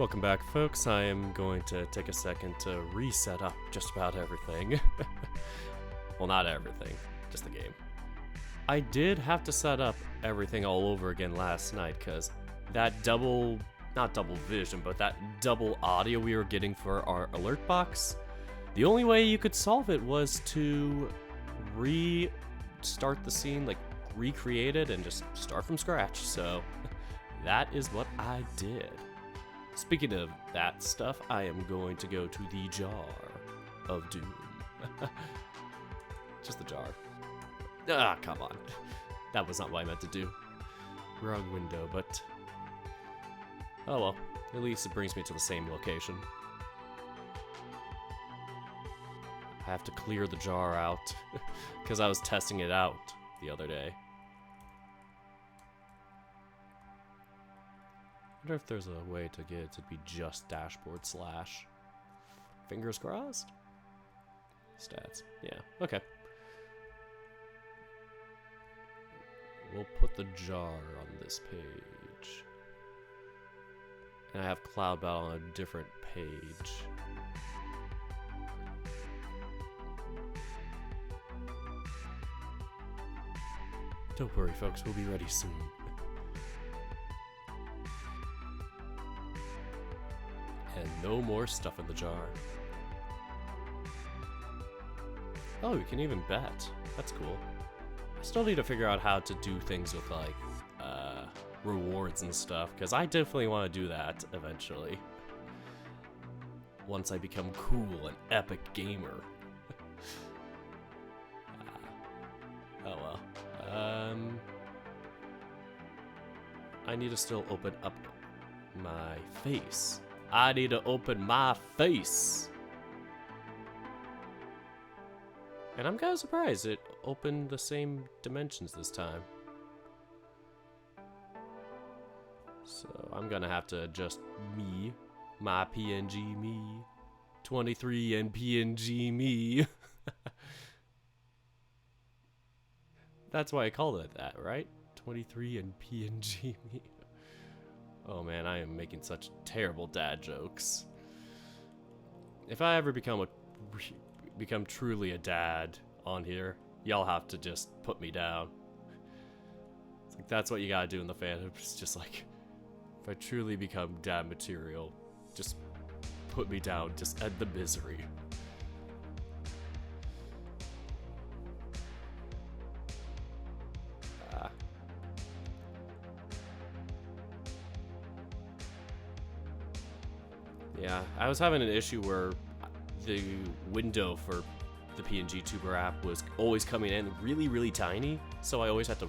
Welcome back, folks. I am going to take a second to reset up just about everything. Well, not everything, just the game. I did have to set up everything all over again last night because that not double vision, but that double audio we were getting for our alert box, the only way you could solve it was to restart the scene, like recreate it and just start from scratch. So that is what I did. Speaking of that stuff, I am going to go to the Jar of Doom. Just the jar. Ah, come on. That was not what I meant to do. Wrong window, but... oh well. At least it brings me to the same location. I have to clear the jar out, because I was testing it out the other day. I wonder if there's a way to get it to be just dashboard slash. Fingers crossed? Stats. Yeah, okay. We'll put the jar on this page. And I have Cloud Battle on a different page. Don't worry, folks, we'll be ready soon. And no more stuff in the jar. Oh, you can even bet. That's cool. I still need to figure out how to do things with, like, rewards and stuff, because I definitely want to do that eventually. Once I become cool and epic gamer. Oh well. I need to still open up my face. I need to open my face. And I'm kind of surprised it opened the same dimensions this time. So I'm gonna have to adjust me, my PNG me, 23 and PNG me. That's why I called it that, right? 23 and PNG me. Oh man, I am making such terrible dad jokes. If I ever become truly a dad on here, y'all have to just put me down. It's like that's what you gotta do in the fandom. It's just like, if I truly become dad material, just put me down. Just end the misery. Yeah, I was having an issue where the window for the PNG Tuber app was always coming in really, really tiny, so I always had to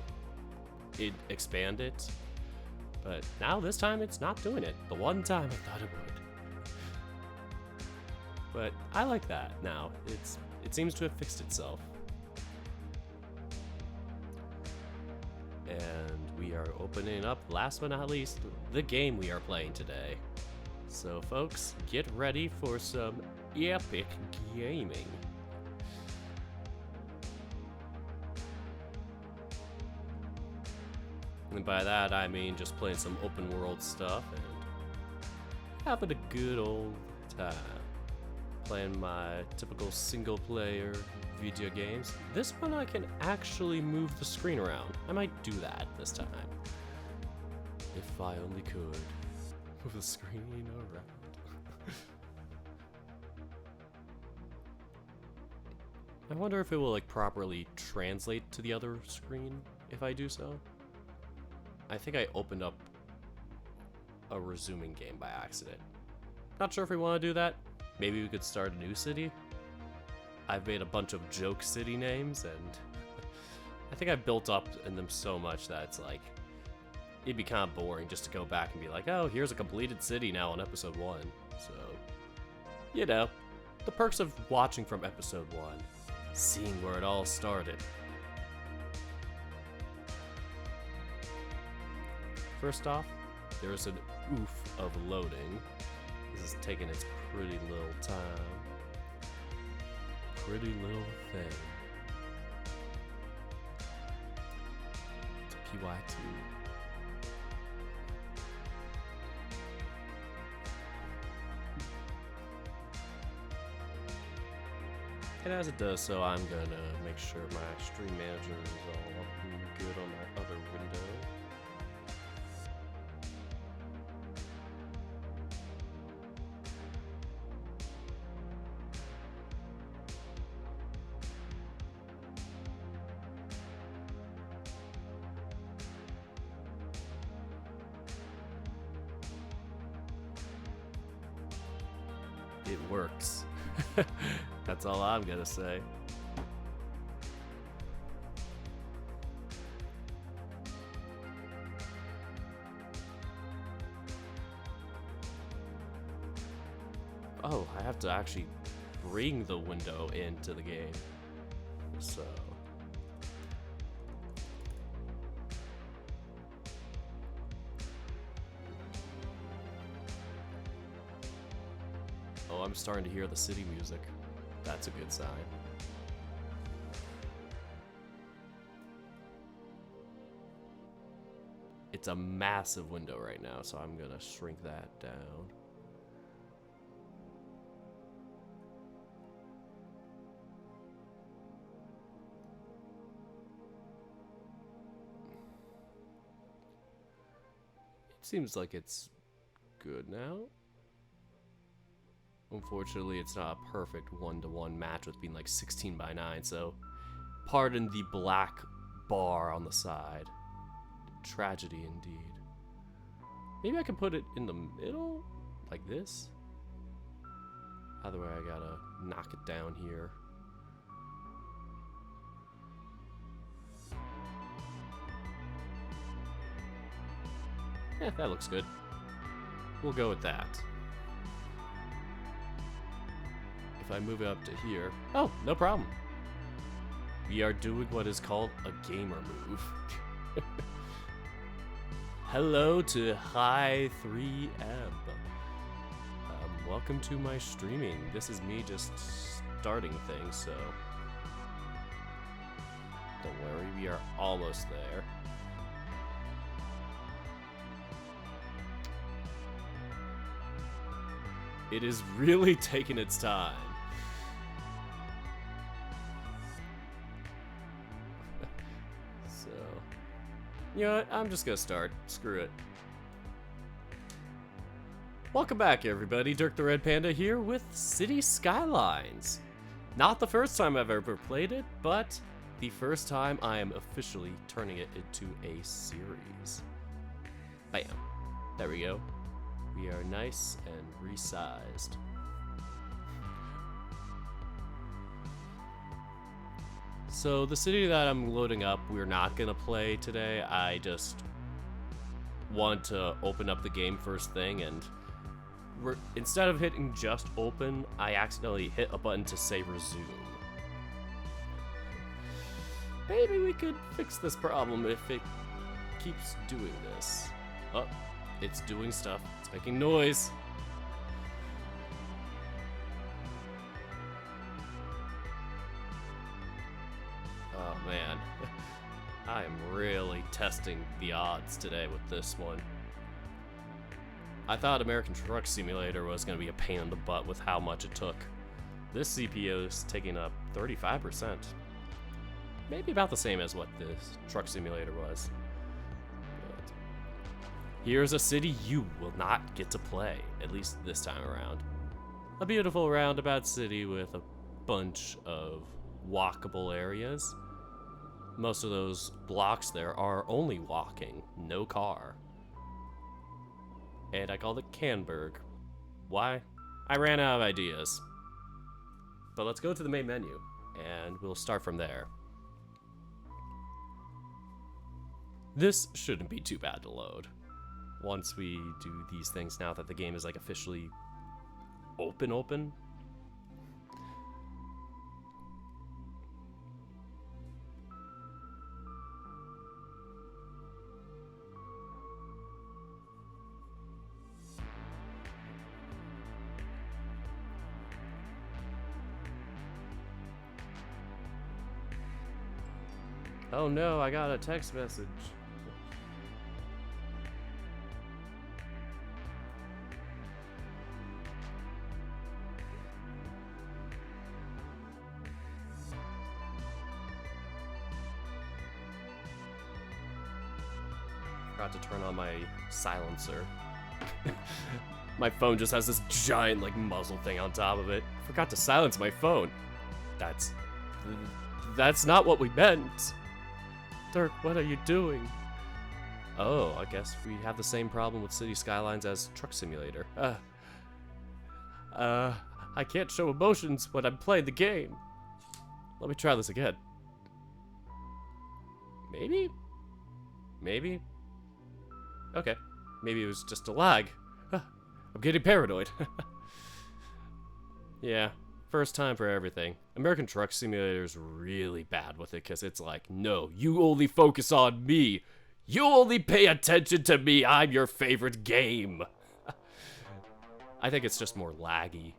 expand it. But now this time it's not doing it. The one time I thought it would. But I like that now. It seems to have fixed itself. And we are opening up, last but not least, the game we are playing today. So folks, get ready for some epic gaming. And by that I mean just playing some open world stuff and having a good old time. Playing my typical single player video games. This one I can actually move the screen around. I might do that this time. If I only could. Move the screen around. I wonder if it will like properly translate to the other screen if I do so. I think I opened up a resuming game by accident. Not sure if we want to do that. Maybe we could start a new city. I've made a bunch of joke city names and I think I've built up in them so much that it's like it'd be kind of boring just to go back and be like, oh, here's a completed city now on episode 1. So, you know, the perks of watching from episode 1, seeing where it all started. First off, there's an oof of loading. This is taking its pretty little time. Pretty little thing. It's PY2. And as it does so, I'm gonna make sure my stream manager is all up and good on my other window. It works. That's all I'm gonna say. Oh, I have to actually bring the window into the game. So. Oh, I'm starting to hear the city music. That's a good sign. It's a massive window right now, so I'm gonna shrink that down. It seems like it's good now. Unfortunately, it's not a perfect one-to-one match with being like 16 by 9, so pardon the black bar on the side. Tragedy indeed. Maybe I can put it in the middle? Like this? Either way, I gotta knock it down here. Yeah, that looks good. We'll go with that. If I move it up to here... Oh, no problem. We are doing what is called a gamer move. Hello to Hi 3M. Welcome to my streaming. This is me just starting things, so... Don't worry, we are almost there. It is really taking its time. So, you know what? I'm just gonna start. Screw it. Welcome back, everybody. Dirk the Red Panda here with City Skylines. Not the first time I've ever played it, but the first time I am officially turning it into a series. Bam. There we go. We are nice and resized. So the city that I'm loading up, we're not gonna play today. I just want to open up the game first thing, and instead of hitting just open, I accidentally hit a button to say resume. Maybe we could fix this problem if it keeps doing this. Oh, it's doing stuff. It's making noise. Oh man, I am really testing the odds today with this one. I thought American Truck Simulator was going to be a pain in the butt with how much it took. This CPU is taking up 35%. Maybe about the same as what this Truck Simulator was. But here's a city you will not get to play, at least this time around. A beautiful roundabout city with a bunch of walkable areas. Most of those blocks there are only walking, no car. And I called it Canberg. Why? I ran out of ideas. But let's go to the main menu, and we'll start from there. This shouldn't be too bad to load. Once we do these things now that the game is like officially open. Oh no, I got a text message. forgot to turn on my silencer. My phone just has this giant, like, muzzle thing on top of it. Forgot to silence my phone. That's not what we meant. Dirk, what are you doing? Oh, I guess we have the same problem with City Skylines as Truck Simulator. I can't show emotions when I'm playing the game. Let me try this again. Maybe? Maybe? Okay. Maybe it was just a lag. I'm getting paranoid. Yeah, first time for everything. American Truck Simulator is really bad with it because it's like, no, you only focus on me. You only pay attention to me. I'm your favorite game. I think it's just more laggy.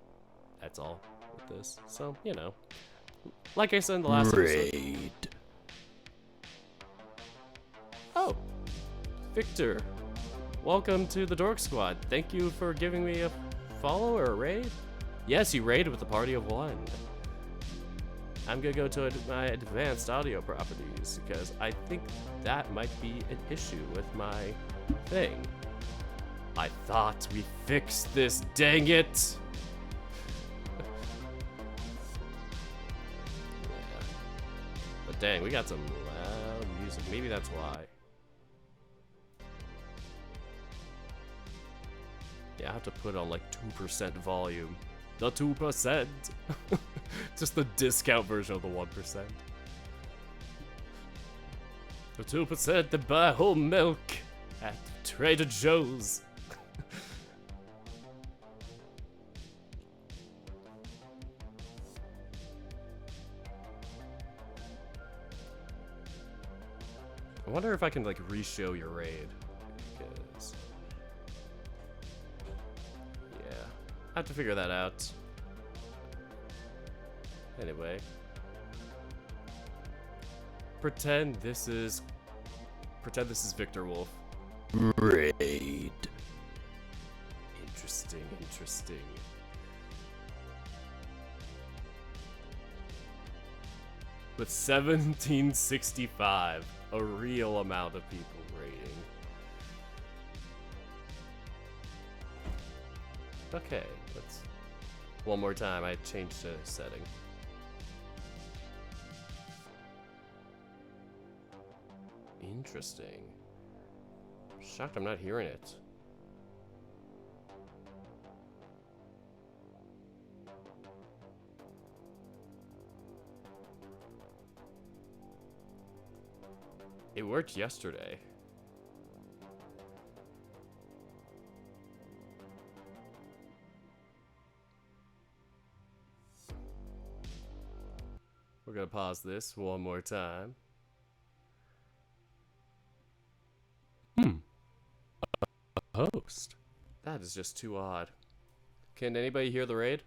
That's all with this. So, you know. Like I said in the last episode. Oh, Victor. Welcome to the Dork Squad. Thank you for giving me a follow or a raid. Yes, you raided with a party of one. I'm gonna go to my advanced audio properties because I think that might be an issue with my thing. I thought we fixed this, dang it! Yeah. But dang, we got some loud music. Maybe that's why. Yeah, I have to put on like 2% volume. The 2%! Just the discount version of the 1%. The 2% to buy whole milk at Trader Joe's. I wonder if I can like re-show your raid. Because yeah, I have to figure that out. Anyway, pretend this is Victor Wolf. Raid. Interesting, interesting. With 1765, a real amount of people raiding. Okay, let's one more time. I changed the setting. Interesting. Shocked I'm not hearing it. It worked yesterday. We're gonna pause this one more time. Host. That is just too odd. Can anybody hear the raid?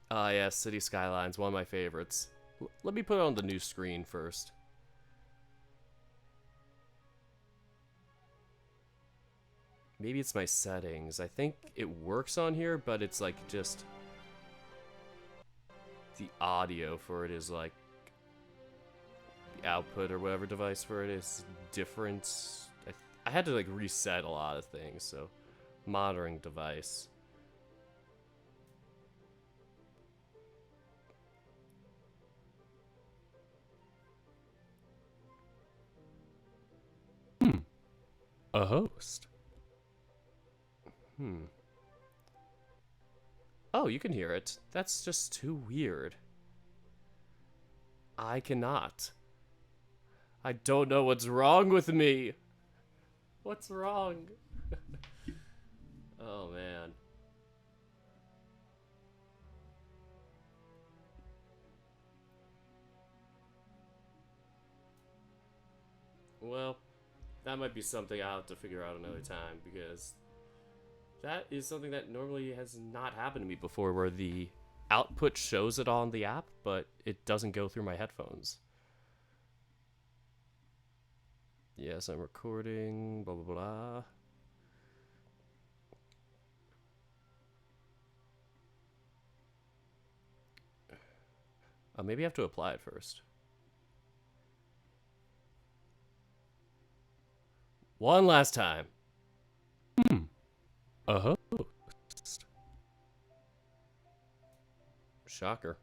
Ah, yeah, City Skylines, one of my favorites. Let me put it on the new screen first. Maybe it's my settings. I think it works on here, but it's like just the audio for it is like output or whatever device for it is different. I had to like reset a lot of things, so monitoring device. A host. Oh, you can hear it. That's just too weird. I cannot. I don't know what's wrong with me. What's wrong? Oh, man. Well, that might be something I'll have to figure out another time, because that is something that normally has not happened to me before, where the output shows it on the app, but it doesn't go through my headphones. Yes, I'm recording, blah, blah, blah. Maybe I have to apply it first. One last time. Uh-huh. Shocker.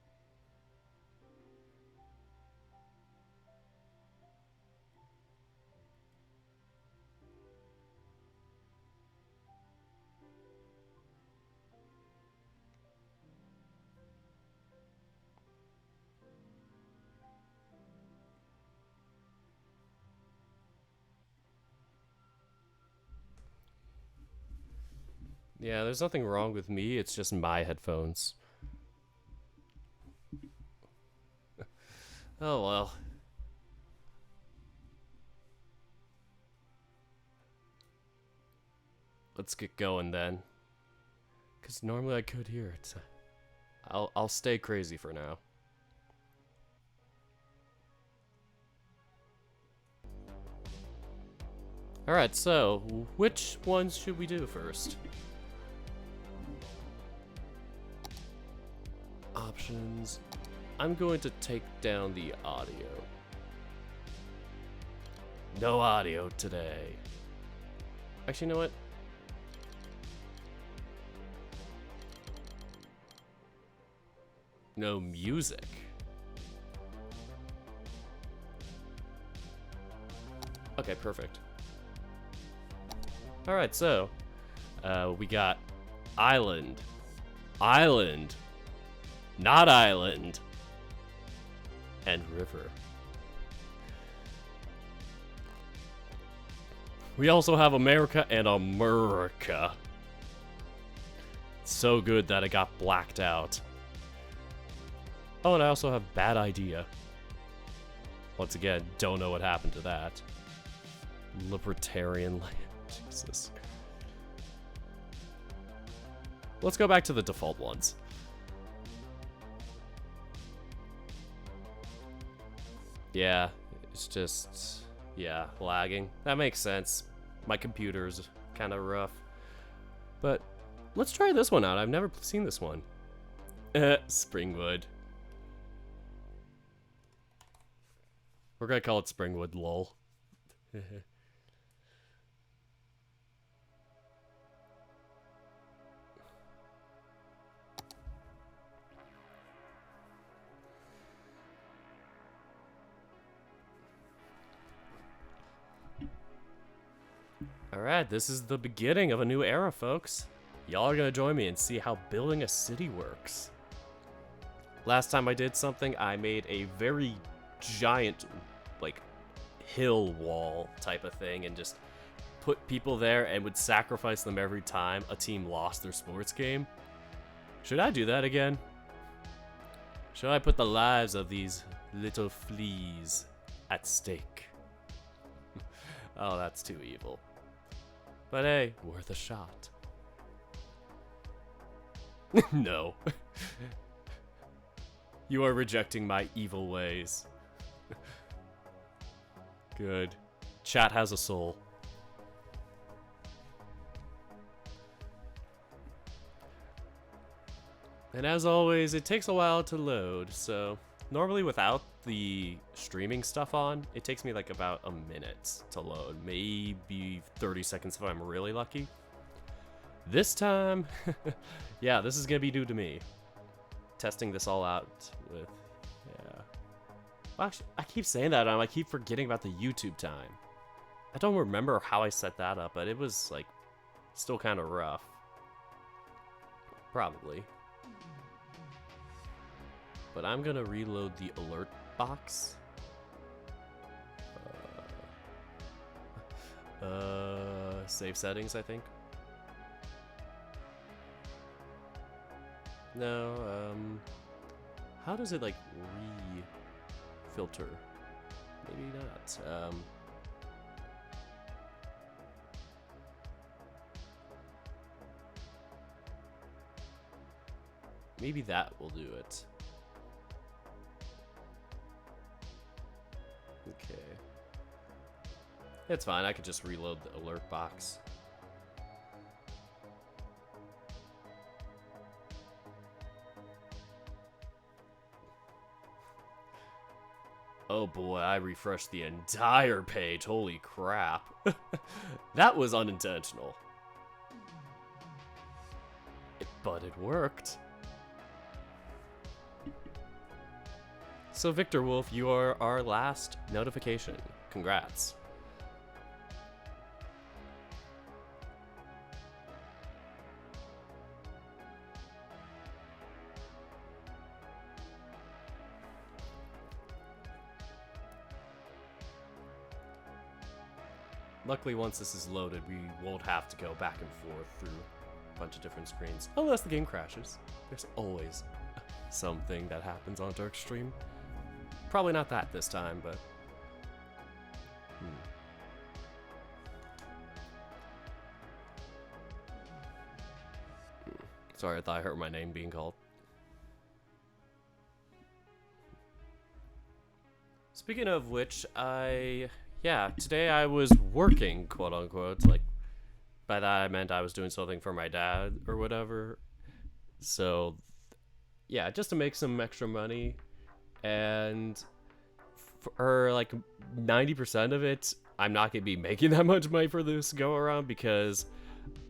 Yeah, there's nothing wrong with me. It's just my headphones. Oh, well. Let's get going then. Because normally I could hear it. I'll stay crazy for now. Alright, so, which ones should we do first? Options. I'm going to take down the audio. No audio today. Actually, you know what? No music. Okay, perfect. Alright, so we got island, island, not island, and river. We also have America and America. So good that it got blacked out. Oh, and I also have bad idea. Once again, don't know what happened to that. Libertarian land. Jesus. Let's go back to the default ones. Yeah, it's just, yeah, lagging. That makes sense. My computer's kind of rough. But let's try this one out. I've never seen this one. Springwood. We're gonna call it Springwood, lol. Alright, this is the beginning of a new era, folks. Y'all are gonna join me and see how building a city works. Last time I did something, I made a very giant, like, hill wall type of thing and just put people there and would sacrifice them every time a team lost their sports game. Should I do that again? Should I put the lives of these little fleas at stake? Oh, that's too evil. But hey, worth a shot. No. You are rejecting my evil ways. Good. Chat has a soul. And as always, it takes a while to load, so normally without the streaming stuff on, it takes me like about a minute to load. Maybe 30 seconds if I'm really lucky. This time, yeah, this is gonna be new to me. Testing this all out with, yeah. Well, actually, I keep saying that, and I keep forgetting about the YouTube time. I don't remember how I set that up, but it was, like, still kind of rough. Probably. But I'm gonna reload the alert box. Save settings, I think. No, how does it, like, re-filter? Maybe not. Maybe that will do it. Okay. It's fine, I could just reload the alert box. Oh boy, I refreshed the entire page. Holy crap. That was unintentional. But it worked. So Victor Wolf, you are our last notification. Congrats. Luckily, once this is loaded, we won't have to go back and forth through a bunch of different screens. Unless the game crashes. There's always something that happens on Dark Stream. Probably not that this time, but... Sorry, I thought I heard my name being called. Speaking of which, today I was working, quote unquote. Like, by that I meant I was doing something for my dad or whatever. So, yeah, just to make some extra money. And for like 90% of it, I'm not going to be making that much money for this go around because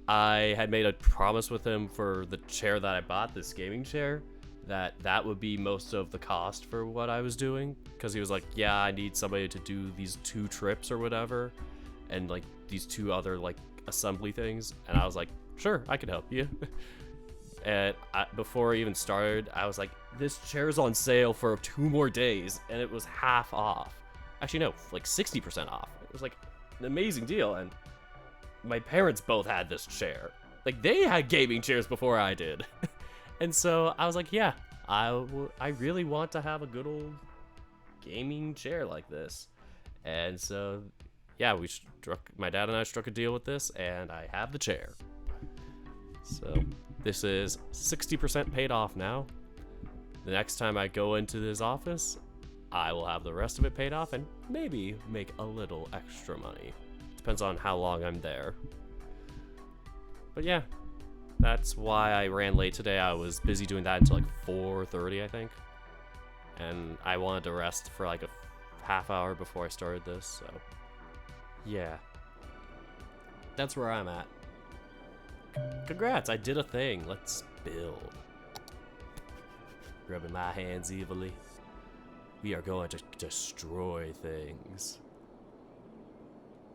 I had made a promise with him for the chair that I bought, this gaming chair, that would be most of the cost for what I was doing. Because he was like, yeah, I need somebody to do these 2 trips or whatever. And like these 2 other like assembly things. And I was like, sure, I can help you. And before I even started, I was like, this chair's on sale for 2 more days. And it was half off. Actually, no, like 60% off. It was like an amazing deal. And my parents both had this chair. Like, they had gaming chairs before I did. And so I was like, yeah, I really want to have a good old gaming chair like this. And so, yeah, my dad and I struck a deal with this, and I have the chair. So this is 60% paid off now. The next time I go into his office, I will have the rest of it paid off and maybe make a little extra money. Depends on how long I'm there. But yeah, that's why I ran late today. I was busy doing that until like 4:30, I think. And I wanted to rest for like a half hour before I started this, so yeah. That's where I'm at. Congrats, I did a thing. Let's build. Rubbing my hands evilly. We are going to destroy things.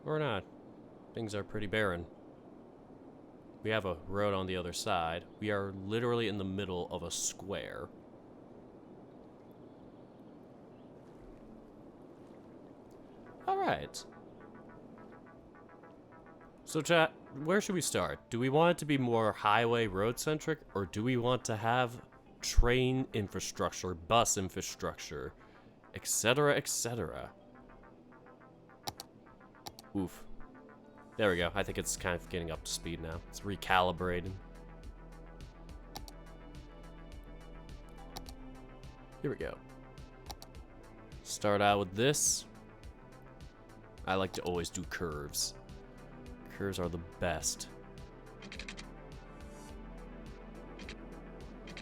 Or not. Things are pretty barren. We have a road on the other side. We are literally in the middle of a square. Alright. So chat, where should we start? Do we want it to be more highway road centric, or do we want to have train infrastructure, bus infrastructure, etc., etc.? Oof. There we go. I think it's kind of getting up to speed now. It's recalibrating. Here we go. Start out with this. I like to always do curves. Curves are the best.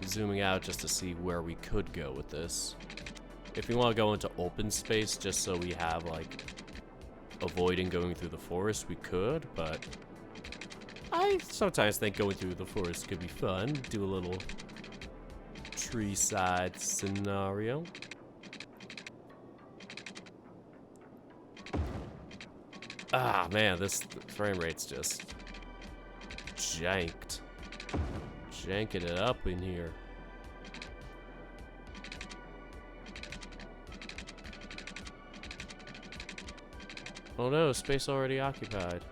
Zooming out just to see where we could go with this. If we want to go into open space just so we have like avoiding going through the forest, we could, but I sometimes think going through the forest could be fun. Do a little tree side scenario. Ah, man, this frame rate's just janked. Janking it up in here. Oh no, space already occupied.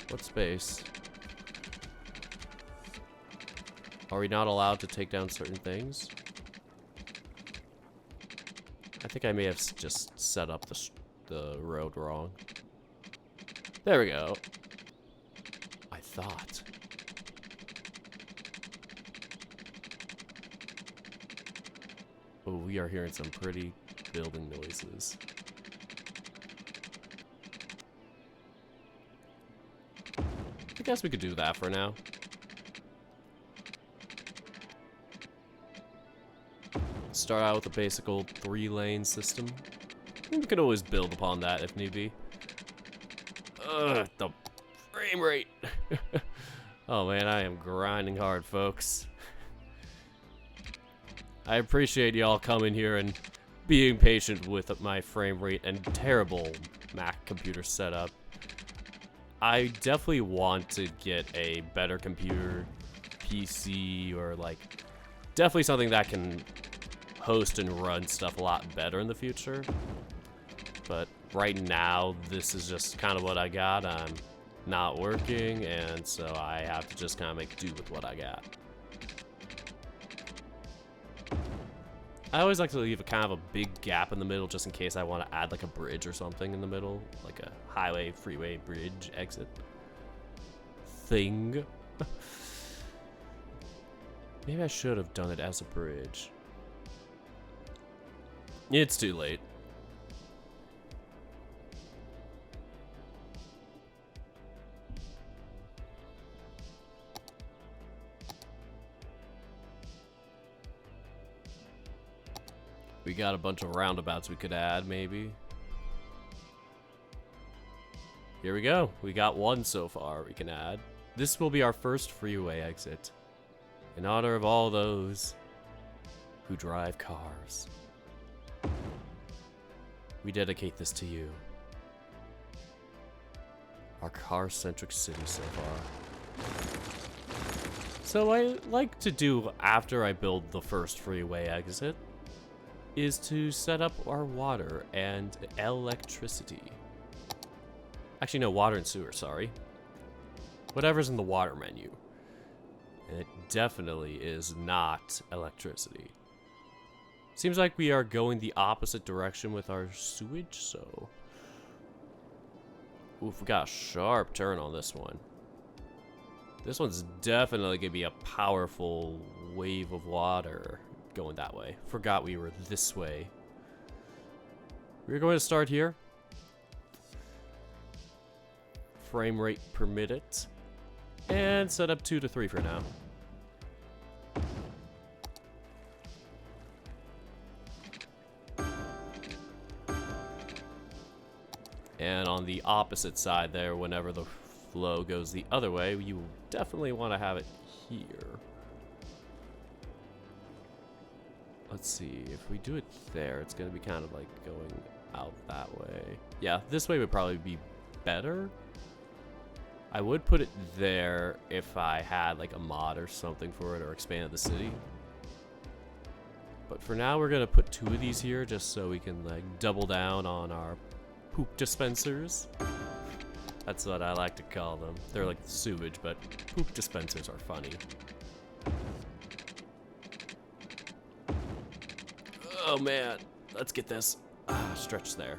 What space? Are we not allowed to take down certain things? I think I may have just set up the road wrong. There we go. I thought. Oh, we are hearing some pretty building noises. I guess we could do that for now. Start out with a basic old 3-lane system. We can always build upon that if need be. Ugh, the frame rate. Oh man, I am grinding hard, folks. I appreciate y'all coming here and being patient with my frame rate and terrible Mac computer setup. I definitely want to get a better computer, PC, or like definitely something that can host and run stuff a lot better in the future. But right now, this is just kind of what I got. I'm not working, and so I have to just kind of make do with what I got. I always like to leave a kind of a big gap in the middle just in case I want to add like a bridge or something in the middle, like a highway, freeway, bridge, exit thing. Maybe I should have done it as a bridge. It's too late. We got a bunch of roundabouts we could add, maybe. Here we go. We got one so far we can add. This will be our first freeway exit. In honor of all those who drive cars. We dedicate this to you. Our car-centric city so far. So what I like to do after I build the first freeway exit is to set up our water and electricity. Actually, no, water and sewer, sorry. Whatever's in the water menu. And it definitely is not electricity. Seems like we are going the opposite direction with our sewage, so... Oof, we got a sharp turn on this one. This one's definitely gonna be a powerful wave of water going that way. Forgot we were this way. We're going to start here. Frame rate permitted. And set up 2 to 3 for now. And on the opposite side there, whenever the flow goes the other way, you definitely want to have it here. Let's see, if we do it there, it's going to be kind of like going out that way. Yeah, this way would probably be better. I would put it there if I had like a mod or something for it or expanded the city. But for now, we're going to put 2 of these here just so we can like double down on our poop dispensers. That's what I like to call them. They're like sewage, but poop dispensers are funny. Oh man, let's get this. Stretch there.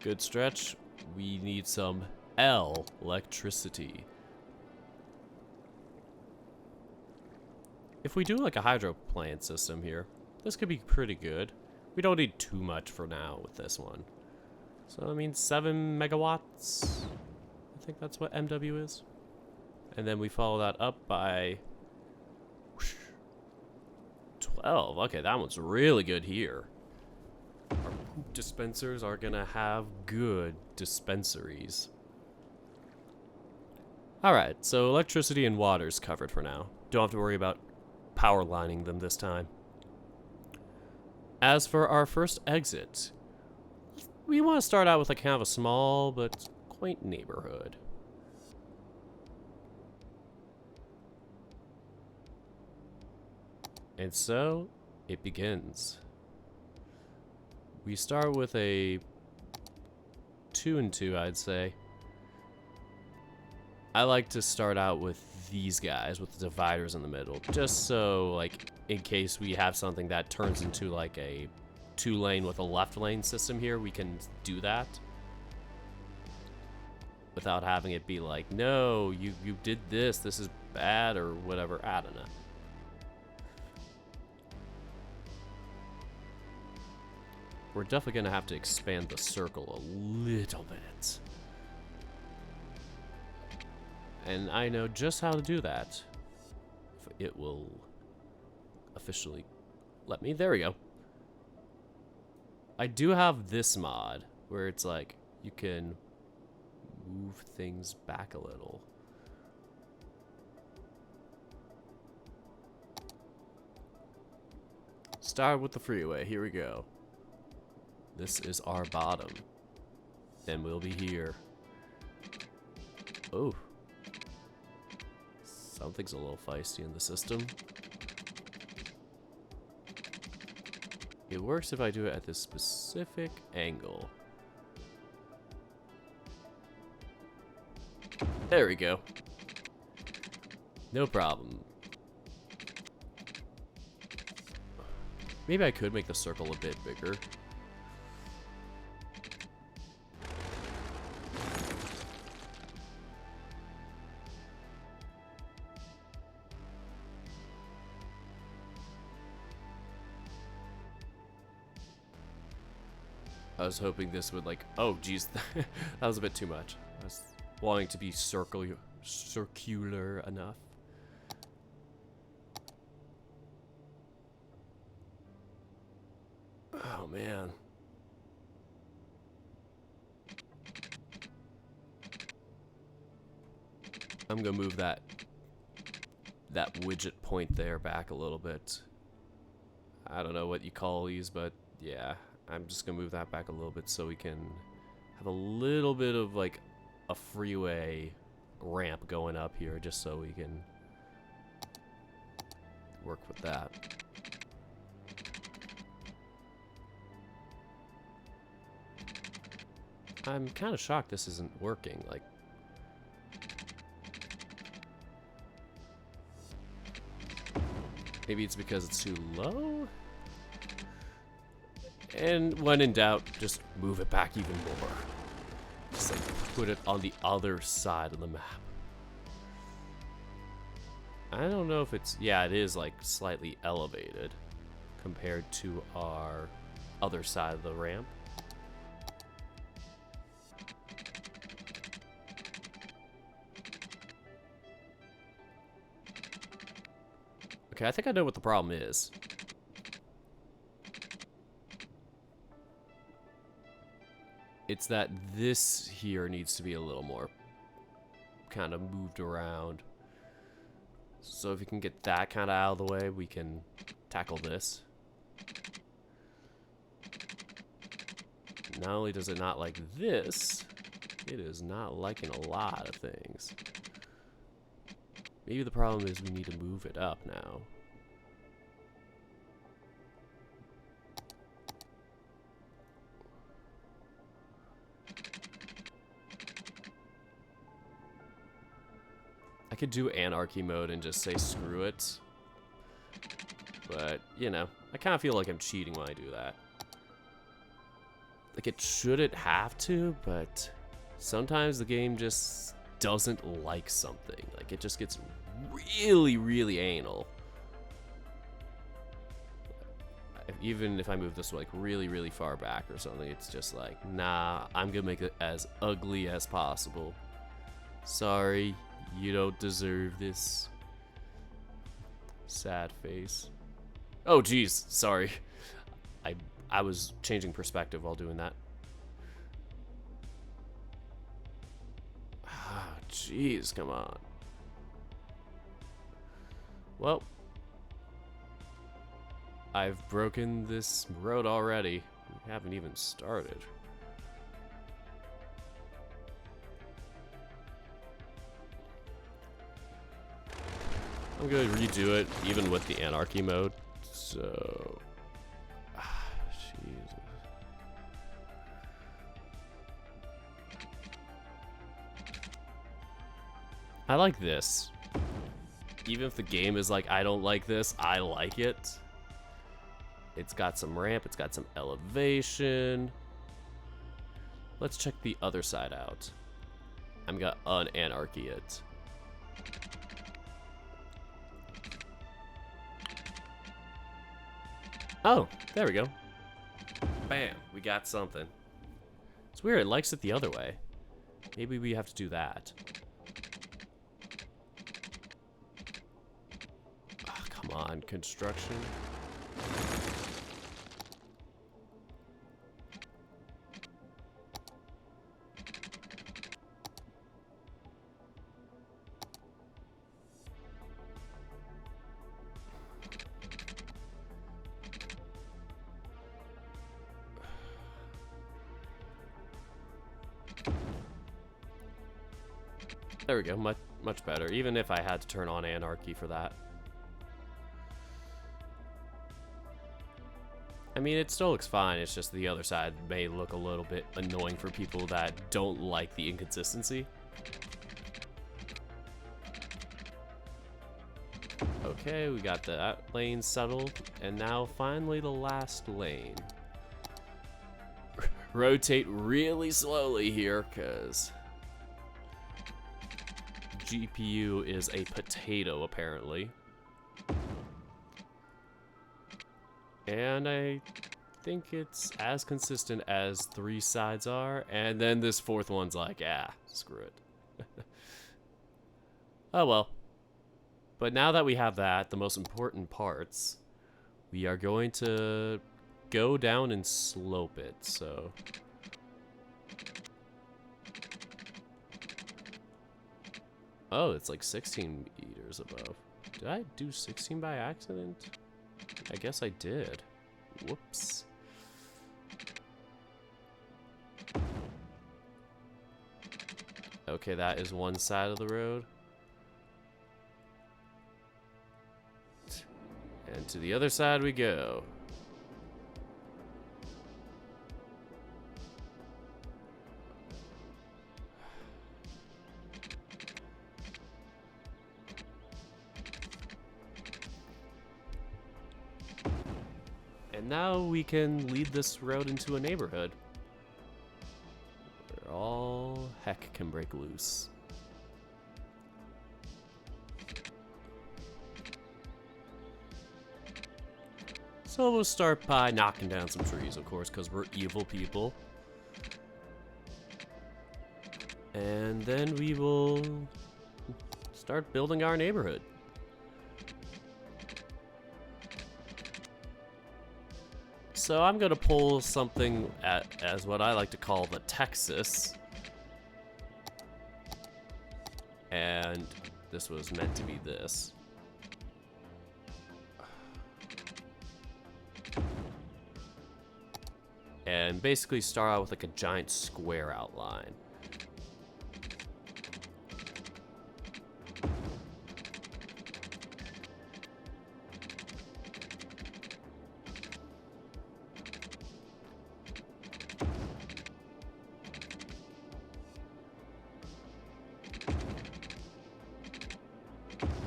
Good stretch. We need some electricity. If we do like a hydro plant system here, this could be pretty good. We don't need too much for now with this one. So I mean 7 megawatts. I think that's what MW is. And then we follow that up by 12. Okay, that one's really good here. Our poop dispensers are gonna have good dispensaries. Alright, so electricity and water's covered for now. Don't have to worry about power lining them this time. As for our first exit, we want to start out with like kind of a small but quaint neighborhood. And so, it begins. We start with a 2 and 2, I'd say. I like to start out with these guys, with the dividers in the middle, just so, like, in case we have something that turns into, like, a 2-lane with a left lane system here, we can do that. Without having it be like, no, you did this is bad, or whatever, I don't know. We're definitely going to have to expand the circle a little bit. And I know just how to do that. It will officially let me. There we go. I do have this mod where it's like you can move things back a little. Start with the freeway. Here we go. This is our bottom. Then we'll be here. Oh. Something's a little feisty in the system. It works if I do it at this specific angle. There we go. No problem. Maybe I could make the circle a bit bigger. I was hoping this would like, oh geez, that was a bit too much. I was wanting to be circular enough. Oh man. I'm gonna move that widget point there back a little bit. I don't know what you call these, but yeah, I'm just gonna move that back a little bit so we can have a little bit of like a freeway ramp going up here, just so we can work with that. I'm kind of shocked this isn't working. Like, maybe it's because it's too low? And when in doubt, just move it back even more. Just like put it on the other side of the map. I don't know if it's, yeah, it is like slightly elevated compared to our other side of the ramp. Okay, I think I know what the problem is. It's that this here needs to be a little more kind of moved around. So if you can get that kind of out of the way, we can tackle this. Not only does it not like this, it is not liking a lot of things. Maybe the problem is we need to move it up now. I could do anarchy mode and just say screw it. But, you know, I kind of feel like I'm cheating when I do that. Like, it shouldn't have to, but sometimes the game just doesn't like something. Like, it just gets really, really anal. Even if I move this like really, really far back or something, it's just like, nah, I'm gonna make it as ugly as possible. Sorry, you don't deserve this. Sad face. Oh, geez, sorry. I was changing perspective while doing that. Ah, jeez, come on. Well, I've broken this road already. We haven't even started. I'm gonna redo it, even with the anarchy mode. So, Jesus. I like this. Even if the game is like, I don't like this, I like it. It's got some ramp, it's got some elevation. Let's check the other side out. I'm gonna un-anarchy it. Oh, there we go. Bam, we got something. It's weird, it likes it the other way. Maybe we have to do that. Oh, come on, construction. There we go, much better, even if I had to turn on anarchy for that. I mean, it still looks fine, it's just the other side may look a little bit annoying for people that don't like the inconsistency. Okay, we got that lane settled, and now finally the last lane. Rotate really slowly here, because GPU is a potato, apparently. And I think it's as consistent as 3 sides are, and then this 4th one's like, ah, screw it. Oh well. But now that we have that, the most important parts, we are going to go down and slope it, so... Oh, it's like 16 meters above. Did I do 16 by accident? I guess I did. Whoops. Okay, that is one side of the road. And to the other side we go. And now we can lead this road into a neighborhood where all heck can break loose. So we'll start by knocking down some trees, of course, because we're evil people. And then we will start building our neighborhood. So I'm going to pull something as what I like to call the Texas. And this was meant to be this. And basically start out with like a giant square outline.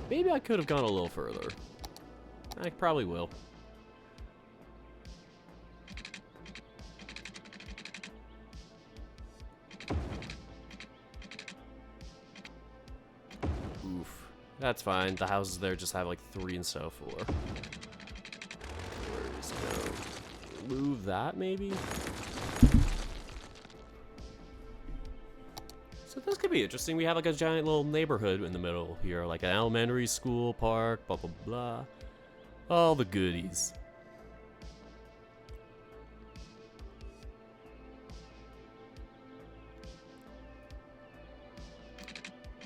Maybe I could have gone a little further. I probably will. Oof. That's fine. The houses there just have like 3 instead of 4. Where's go? Move that maybe? So this could be interesting. We have like a giant little neighborhood in the middle here, like an elementary school, park, blah, blah, blah. All the goodies.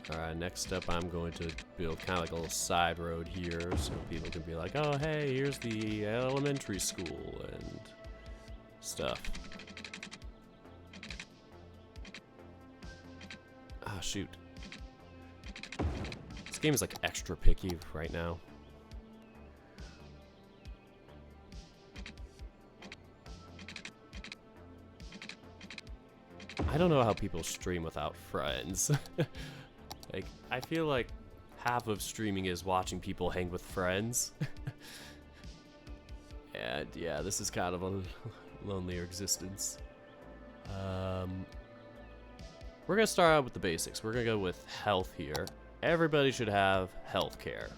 Alright, next up I'm going to build kind of like a little side road here so people can be like, oh hey, here's the elementary school and stuff. Ah, shoot. This game is like extra picky right now. I don't know how people stream without friends. Like, I feel like half of streaming is watching people hang with friends. And yeah, this is kind of a lonelier existence. We're gonna start out with the basics. We're gonna go with health here. Everybody should have healthcare.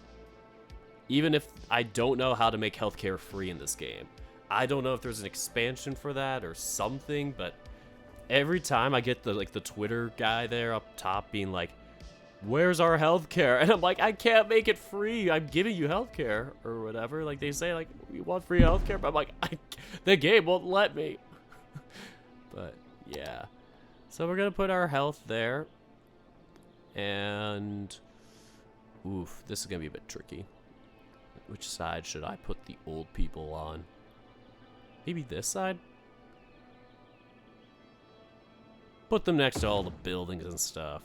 Even if I don't know how to make healthcare free in this game. I don't know if there's an expansion for that or something, but every time I get the Twitter guy there up top being like, where's our healthcare? And I'm like, I can't make it free. I'm giving you healthcare or whatever. Like they say, like, we want free healthcare, but I'm like, the game won't let me. But yeah, so we're gonna put our health there, and oof, this is gonna be a bit tricky. Which side should I put the old people on? Maybe this side? Put them next to all the buildings and stuff.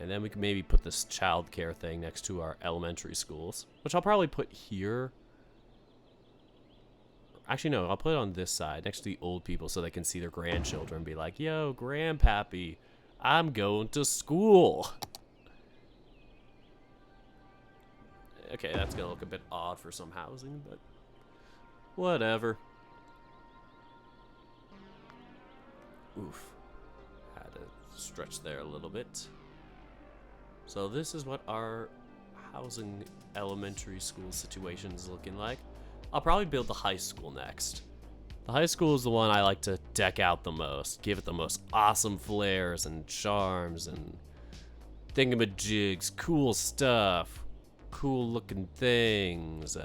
And then we can maybe put this childcare thing next to our elementary schools, which I'll probably put here. Actually, no, I'll put it on this side next to the old people so they can see their grandchildren and be like, yo, grandpappy, I'm going to school. Okay, that's gonna look a bit odd for some housing, but whatever. Oof. Had to stretch there a little bit. So this is what our housing elementary school situation is looking like. I'll probably build the high school next. The high school is the one I like to deck out the most. Give it the most awesome flares and charms and thingamajigs, cool stuff. Cool looking things,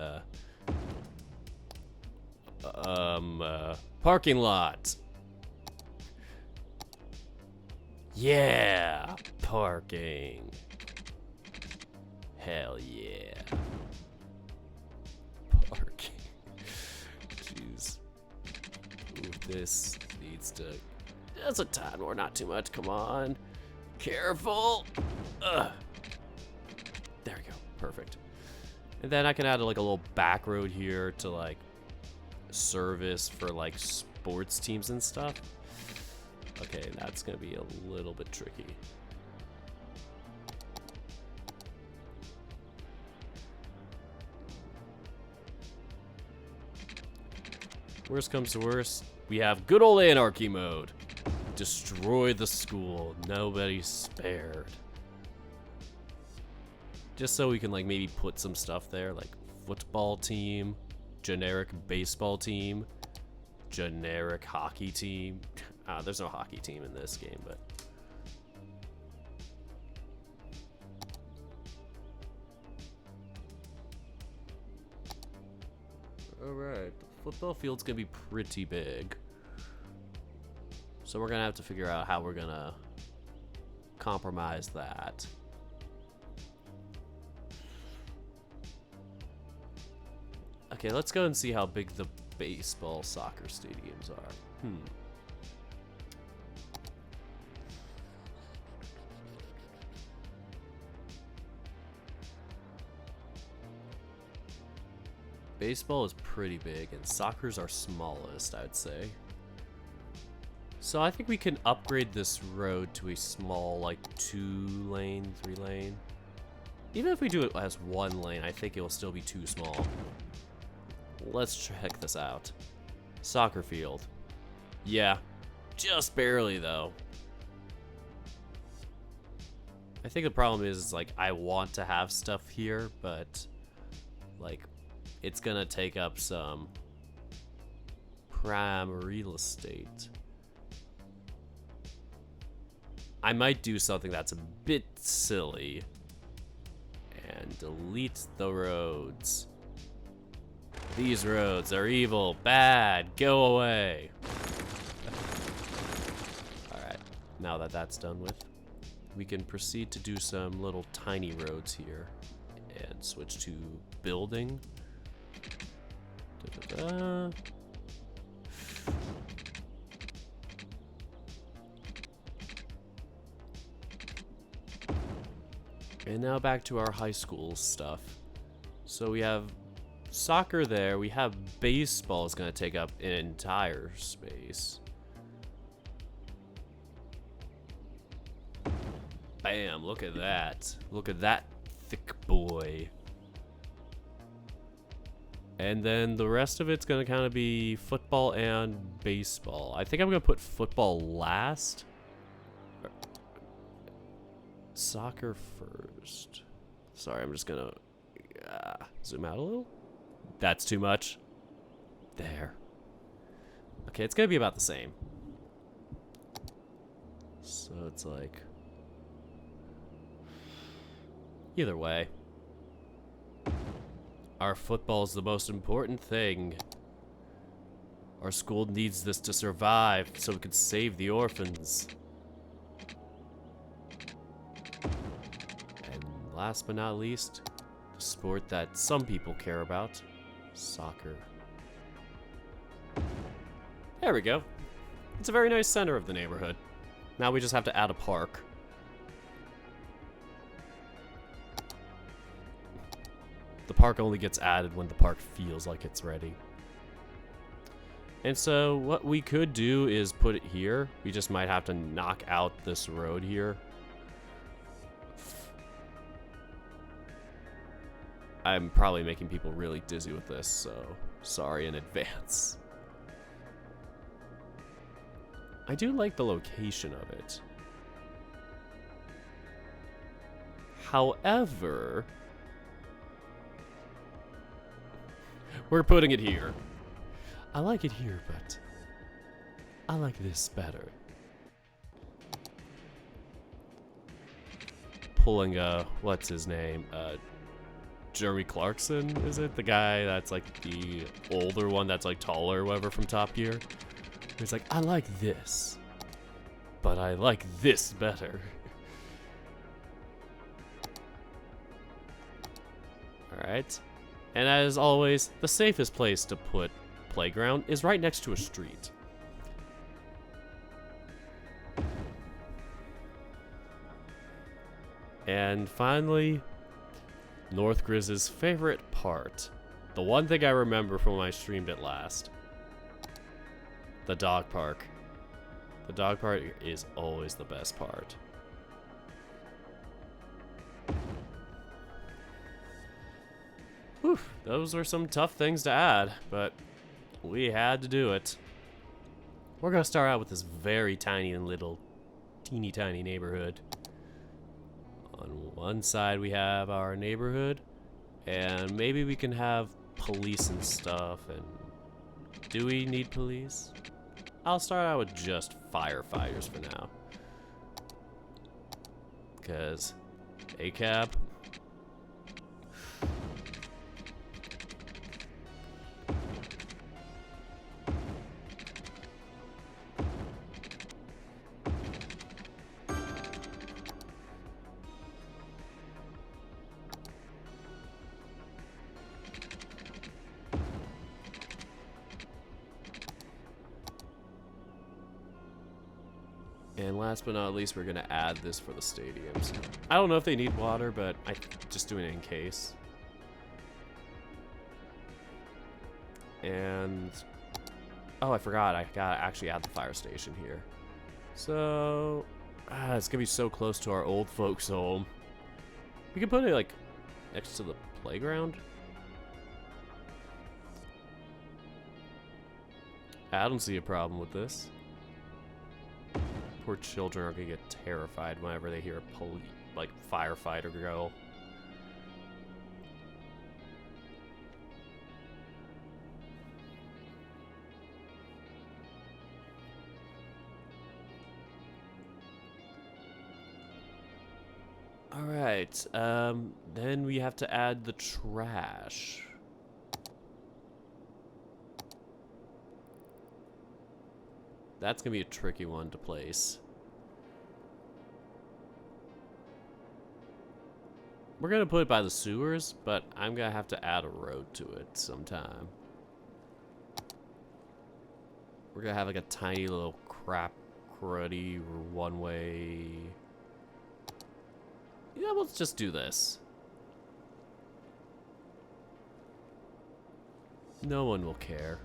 parking lot. Yeah, parking. Hell yeah. Parking. Jeez. Ooh, this needs to, just a tad more, not too much, come on. Careful. Ugh. There we go. Perfect. And then I can add like a little back road here to like service for like sports teams and stuff. Okay, that's gonna be a little bit tricky. Worst comes to worst, we have good old anarchy mode. Destroy the school, nobody spared. Just so we can like maybe put some stuff there, like football team, generic baseball team, generic hockey team. There's no hockey team in this game, but alright, the football field's gonna be pretty big. So we're gonna have to figure out how we're gonna compromise that. Okay, let's go and see how big the baseball soccer stadiums are. Baseball is pretty big, and soccer's our smallest, I'd say. So I think we can upgrade this road to a small, like, 2-lane, 3-lane. Even if we do it as 1 lane, I think it will still be too small. Let's check this out. Soccer field. Yeah, just barely though. I think the problem is like I want to have stuff here, but like it's gonna take up some prime real estate. I might do something that's a bit silly and delete the roads. These roads are evil, bad, go away. Alright, now that that's done with, we can proceed to do some little tiny roads here and switch to building. Da-da-da. And now back to our high school stuff. So we have soccer there, we have baseball is going to take up an entire space. Bam, look at that. Look at that thick boy. And then the rest of it's going to kind of be football and baseball. I think I'm going to put football last. Soccer first. Sorry, I'm just going to zoom out a little. That's too much. There. Okay, it's gonna be about the same. So it's like Either way, our football's the most important thing. Our school needs this to survive so we can save the orphans. And last but not least, the sport that some people care about, soccer. There we go. It's a very nice center of the neighborhood. Now we just have to add a park. The park only gets added when the park feels like it's ready. And so what we could do is put it here. We just might have to knock out this road here. I'm probably making people really dizzy with this, so sorry in advance. I do like the location of it. However, we're putting it here. I like it here, but I like this better. Pulling what's his name? Jeremy Clarkson, is it? The guy that's like the older one that's like taller or whatever from Top Gear. He's like, I like this, but I like this better. Alright. And as always, the safest place to put playground is right next to a street. And finally, North Grizz's favorite part. The one thing I remember from when I streamed it last. The dog park. The dog park is always the best part. Whew, those were some tough things to add, but we had to do it. We're gonna start out with this very tiny and little, teeny tiny neighborhood. On one side we have our neighborhood, and maybe we can have police and stuff, and do we need police? I'll start out with just firefighters for now. Because ACAB. And last but not least, we're going to add this for the stadiums. I don't know if they need water, but I'm just doing it in case. And oh, I forgot. I gotta actually add the fire station here. So it's gonna be so close to our old folks' home. We can put it like next to the playground. I don't see a problem with this. Poor children are gonna get terrified whenever they hear a firefighter go. All right. Then we have to add the trash. That's gonna be a tricky one to place. We're gonna put it by the sewers, but I'm gonna have to add a road to it sometime. We're gonna have like a tiny little cruddy one-way. Yeah, let's just do this. No one will care.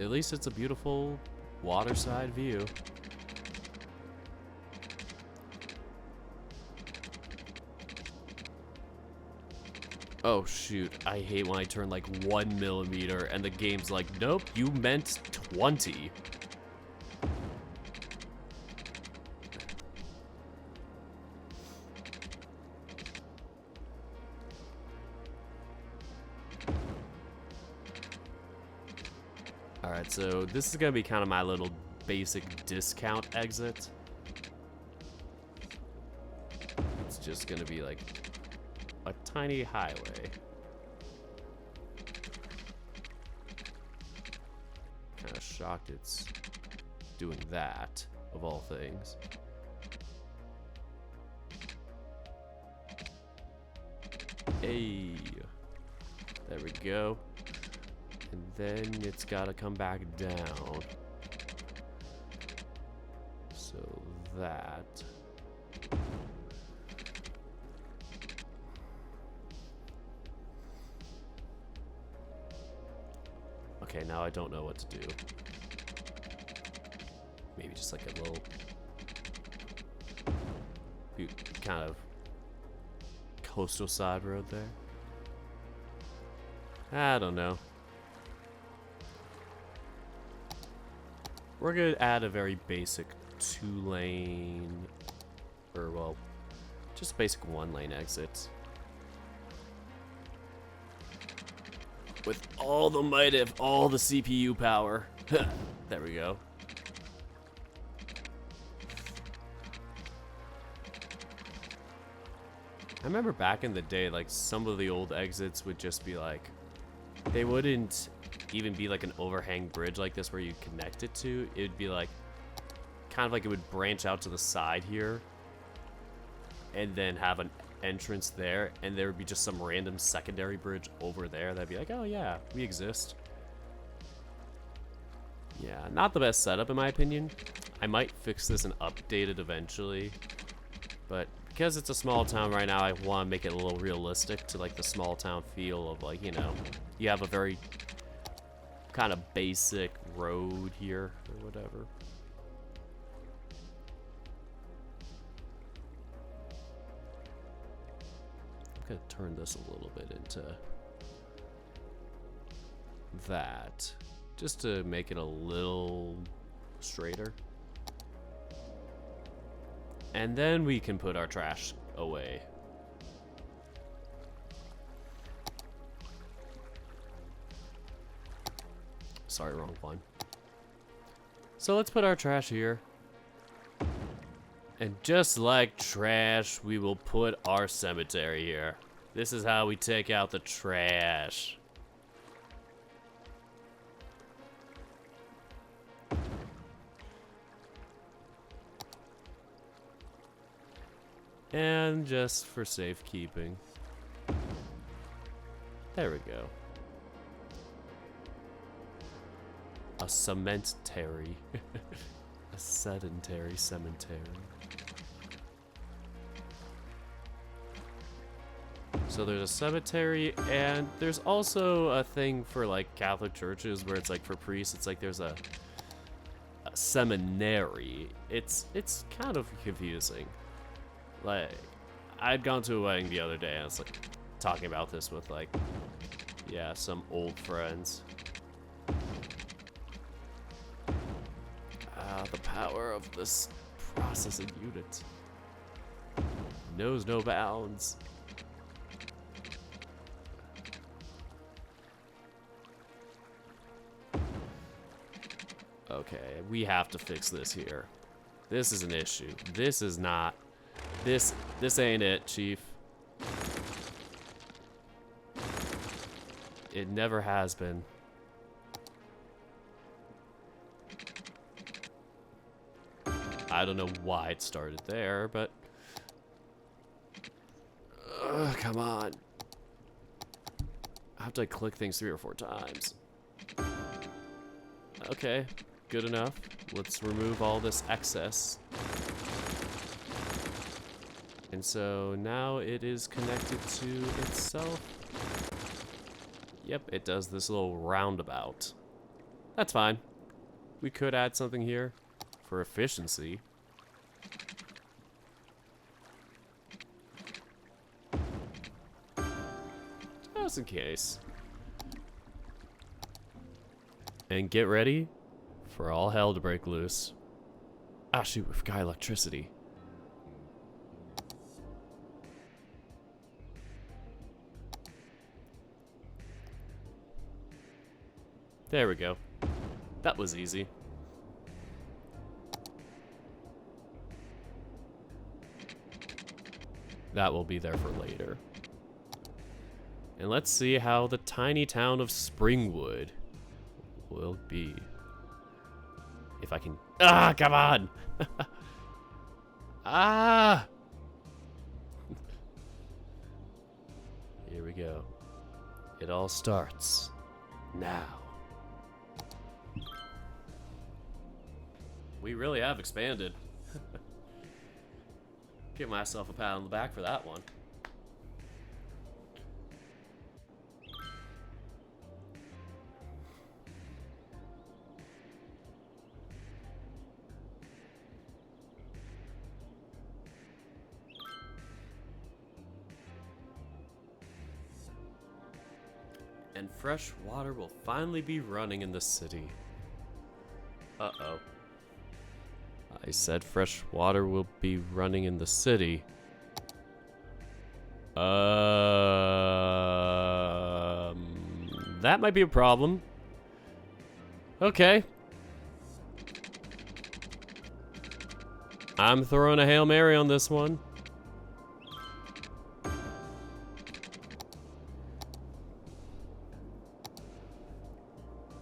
At least it's a beautiful waterside view. Oh shoot, I hate when I turn like 1 millimeter and the game's like, nope, you meant 20. Alright, so this is gonna be kind of my little basic discount exit. It's just gonna be like a tiny highway. Kind of shocked it's doing that, of all things. Hey, there we go. And then it's gotta come back down. So that. Okay, now I don't know what to do. Maybe just like a little kind of coastal side road there. I don't know. We're gonna add a very basic 2-lane, or well, just basic 1-lane exit. With all the might of all the CPU power. There we go. I remember back in the day, like, some of the old exits would just be like, they wouldn't even be like an overhang bridge like this where you connect it to. It would be like, kind of like it would branch out to the side here, and then have an entrance there, and there would be just some random secondary bridge over there that'd be like, oh yeah, we exist. Yeah, not the best setup in my opinion. I might fix this and update it eventually, but because it's a small town right now, I want to make it a little realistic to like the small town feel of, like, you know, you have a very kind of basic road here or whatever. I'm gonna turn this a little bit into that, just to make it a little straighter. And then we can put our trash away. Sorry, wrong one. So let's put our trash here. And just like trash, we will put our cemetery here. This is how we take out the trash. And just for safekeeping. There we go. A cemetery. A sedentary cemetery. So there's a cemetery, and there's also a thing for like Catholic churches where it's like for priests, it's like there's a seminary. It's kind of confusing. Like, I'd gone to a wedding the other day, and I was like talking about this with like, yeah, some old friends. The power of this processing unit knows no bounds. Okay, we have to fix this here. This is an issue. This is not. This ain't it, Chief. It never has been. I don't know why it started there, but come on. I have to click things 3 or 4 times. Okay, good enough. Let's remove all this excess. And so now it is connected to itself. Yep, it does this little roundabout. That's fine. We could add something here for efficiency. Just in case. And get ready for all hell to break loose. Ah, shoot, we forgot electricity. There we go. That was easy. That will be there for later. And let's see how the tiny town of Springwood will be. If I can... Ah, come on! Ah! Here we go. It all starts now. We really have expanded. Give myself a pat on the back for that one. And fresh water will finally be running in the city. Uh-oh. I said fresh water will be running in the city. That might be a problem. Okay. I'm throwing a Hail Mary on this one.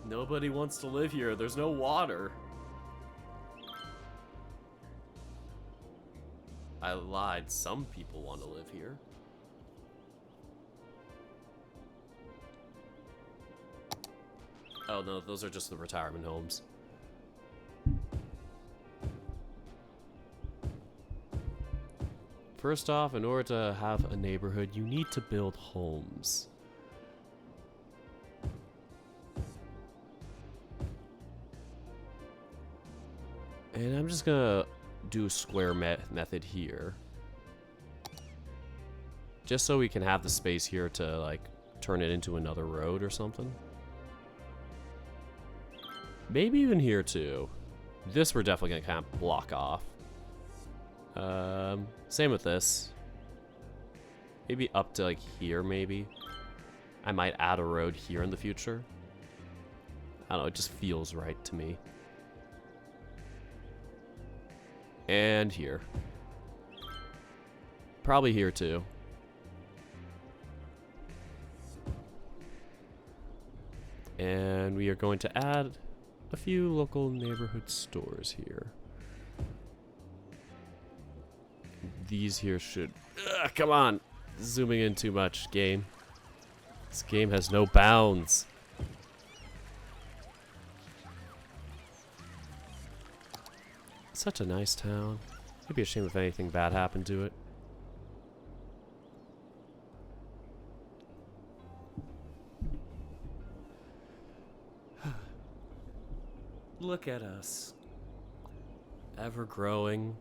Nobody wants to live here. There's no water. I lied. Some people want to live here. Oh no, those are just the retirement homes. First off, in order to have a neighborhood, you need to build homes. And I'm just gonna do a square method here. Just so we can have the space here to, like, turn it into another road or something. Maybe even here, too. This we're definitely gonna kind of block off. Same with this. Maybe up to, like, here, maybe. I might add a road here in the future. I don't know, it just feels right to me. And here. Probably here too. And we are going to add a few local neighborhood stores here. These here should... Ugh, come on! Zooming in too much, game. This game has no bounds. Such a nice town. It'd be a shame if anything bad happened to it. Look at us. Ever growing,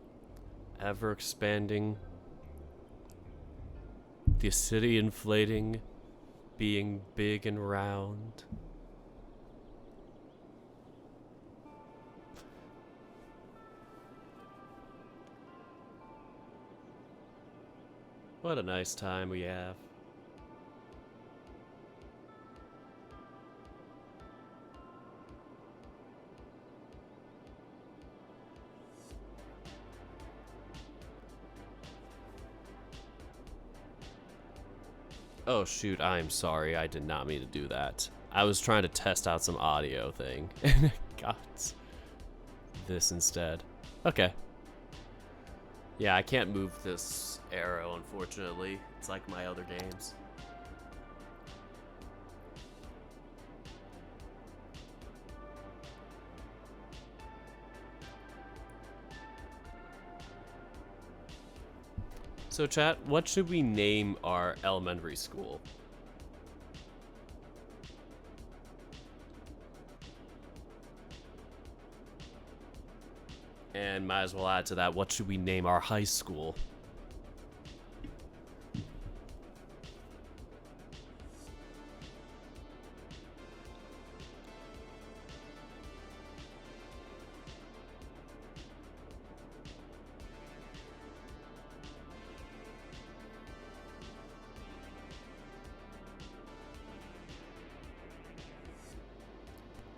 ever expanding. The city inflating, being big and round. What a nice time we have. Oh shoot, I'm sorry. I did not mean to do that. I was trying to test out some audio thing and I got this instead. Okay. Yeah, I can't move this arrow, unfortunately. It's like my other games. So chat, what should we name our elementary school? And might as well add to that, what should we name our high school?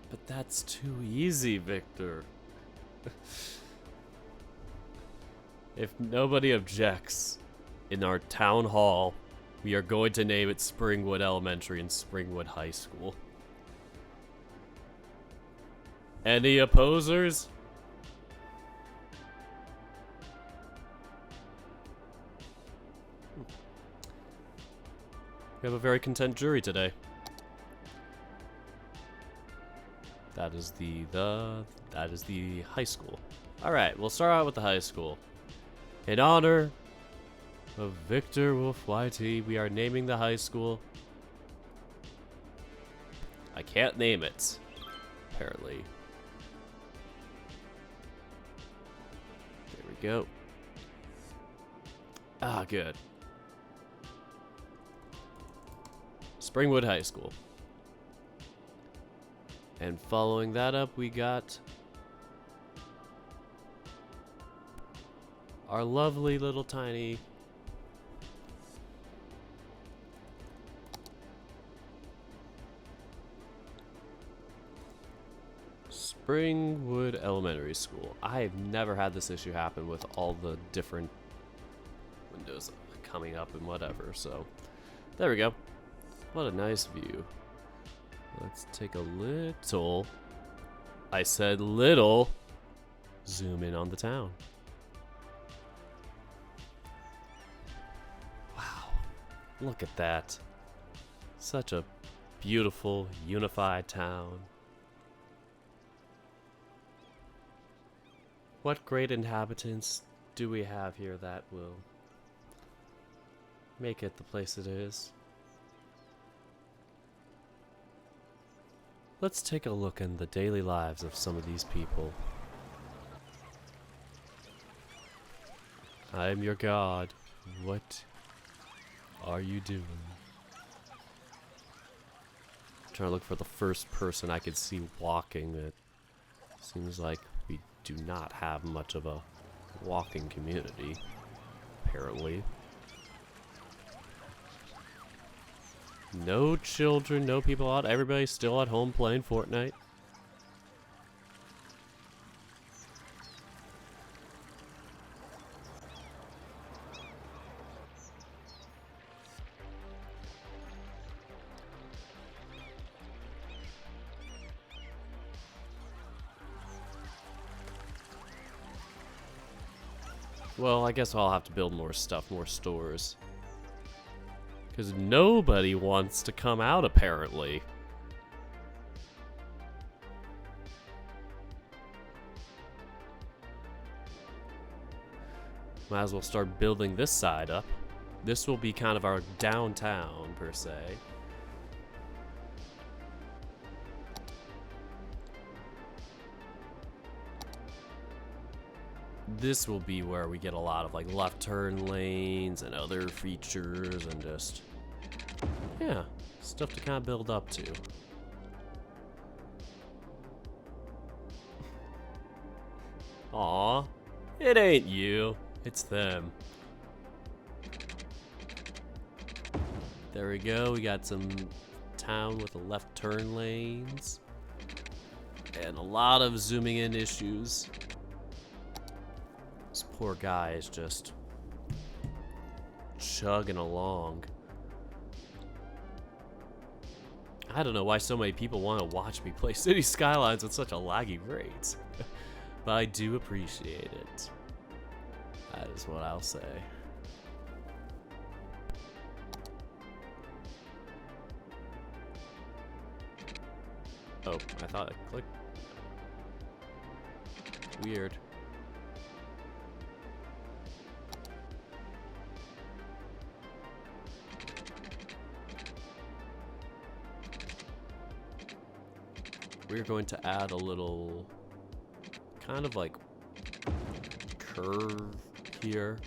But that's too easy, Victor. If nobody objects, in our town hall, we are going to name it Springwood Elementary and Springwood High School. Any opposers? We have a very content jury today. That is the high school. All right, we'll start out with the high school. In honor of Victor Wolf YT, we are naming the high school. I can't name it, apparently. There we go. Ah, good. Springwood High School. And following that up, we got our lovely little tiny Springwood Elementary School. I've never had this issue happen with all the different windows coming up and whatever, so there we go. What a nice view. Let's take a little, I said little, zoom in on the town. Wow, look at that. Such a beautiful, unified town. What great inhabitants do we have here that will make it the place it is? Let's take a look in the daily lives of some of these people. I am your god. What are you doing? I'm trying to look for the first person I could see walking. It seems like we do not have much of a walking community, apparently. No children, no people out. Everybody's still at home playing Fortnite. Well, I guess I'll have to build more stuff, more stores. Because nobody wants to come out, apparently. Might as well start building this side up. This will be kind of our downtown, per se. This will be where we get a lot of like left turn lanes and other features and just, yeah, stuff to kind of build up to. Aw, it ain't you, it's them. There we go, we got some town with the left turn lanes and a lot of zooming in issues. This poor guy is just chugging along. I don't know why so many people want to watch me play City Skylines with such a laggy rate. But I do appreciate it. That is what I'll say. Oh, I thought I clicked. Weird. We're going to add a little kind of like curve here.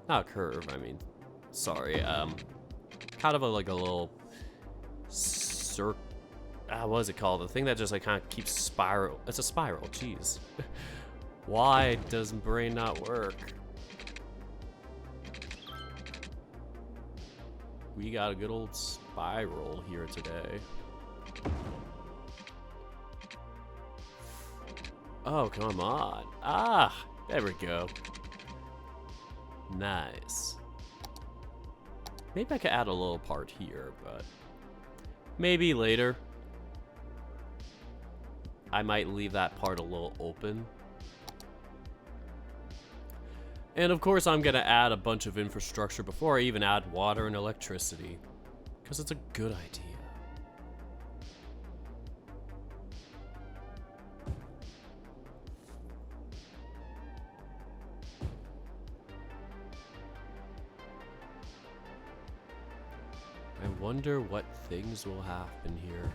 Not curve, I mean, sorry. Kind of like a little what is it called? The thing that just like kind of keeps spiral. It's a spiral, jeez. Why does brain not work? We got a good old spiral here today. Oh, come on. Ah, there we go. Nice. Maybe I could add a little part here, but maybe later. I might leave that part a little open. And of course, I'm gonna add a bunch of infrastructure before I even add water and electricity, because it's a good idea. I wonder what things will happen here.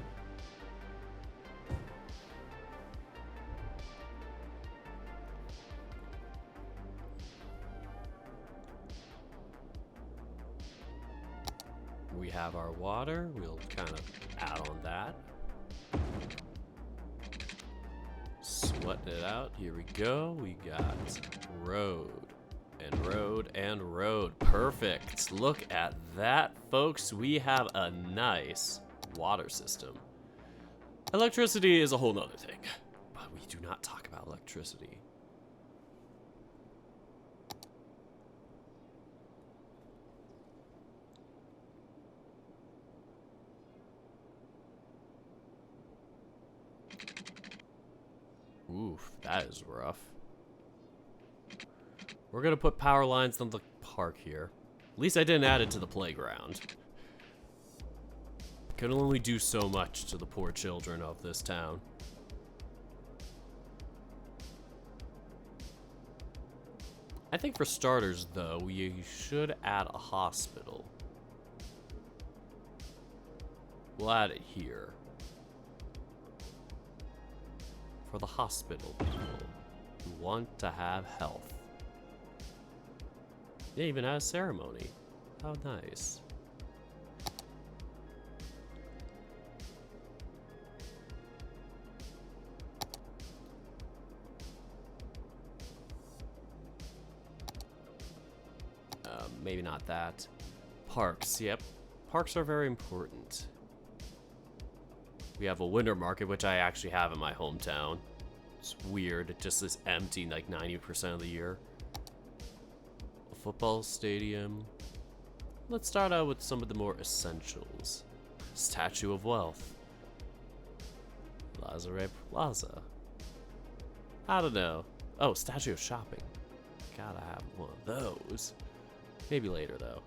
We have our water, we'll kind of add on that. Sweating it out, here we go. We got road, and road, and road. Perfect. Look at that, folks. We have a nice water system. Electricity is a whole nother thing, but we do not talk about electricity. Oof, that is rough. We're gonna put power lines on the park here. At least I didn't add it to the playground. Can only do so much to the poor children of this town. I think for starters, though, we should add a hospital. We'll add it here. For the hospital people who want to have health. They even had a ceremony. How nice. Maybe not that. Parks, yep. Parks are very important. We have a winter market, which I actually have in my hometown. It's weird, it just is empty like 90% of the year. A football stadium. Let's start out with some of the more essentials. Statue of Wealth. Lazare Plaza. I don't know. Oh, Statue of Shopping. Gotta have one of those. Maybe later, though.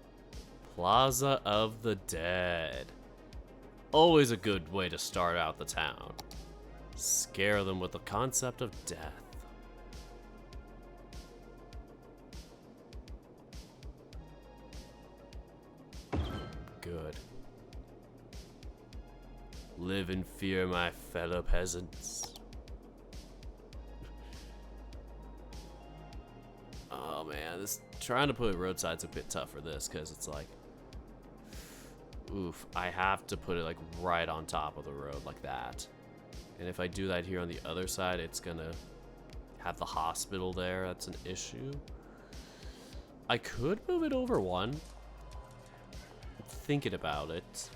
Plaza of the Dead. Always a good way to start out the town. Scare them with the concept of death. Good. Live in fear, my fellow peasants. Oh man, this trying to put roadside's a bit tough for this because it's like, oof, I have to put it like right on top of the road like that. And if I do that here on the other side, it's gonna have the hospital there. That's an issue. I could move it over one. I'm thinking about it.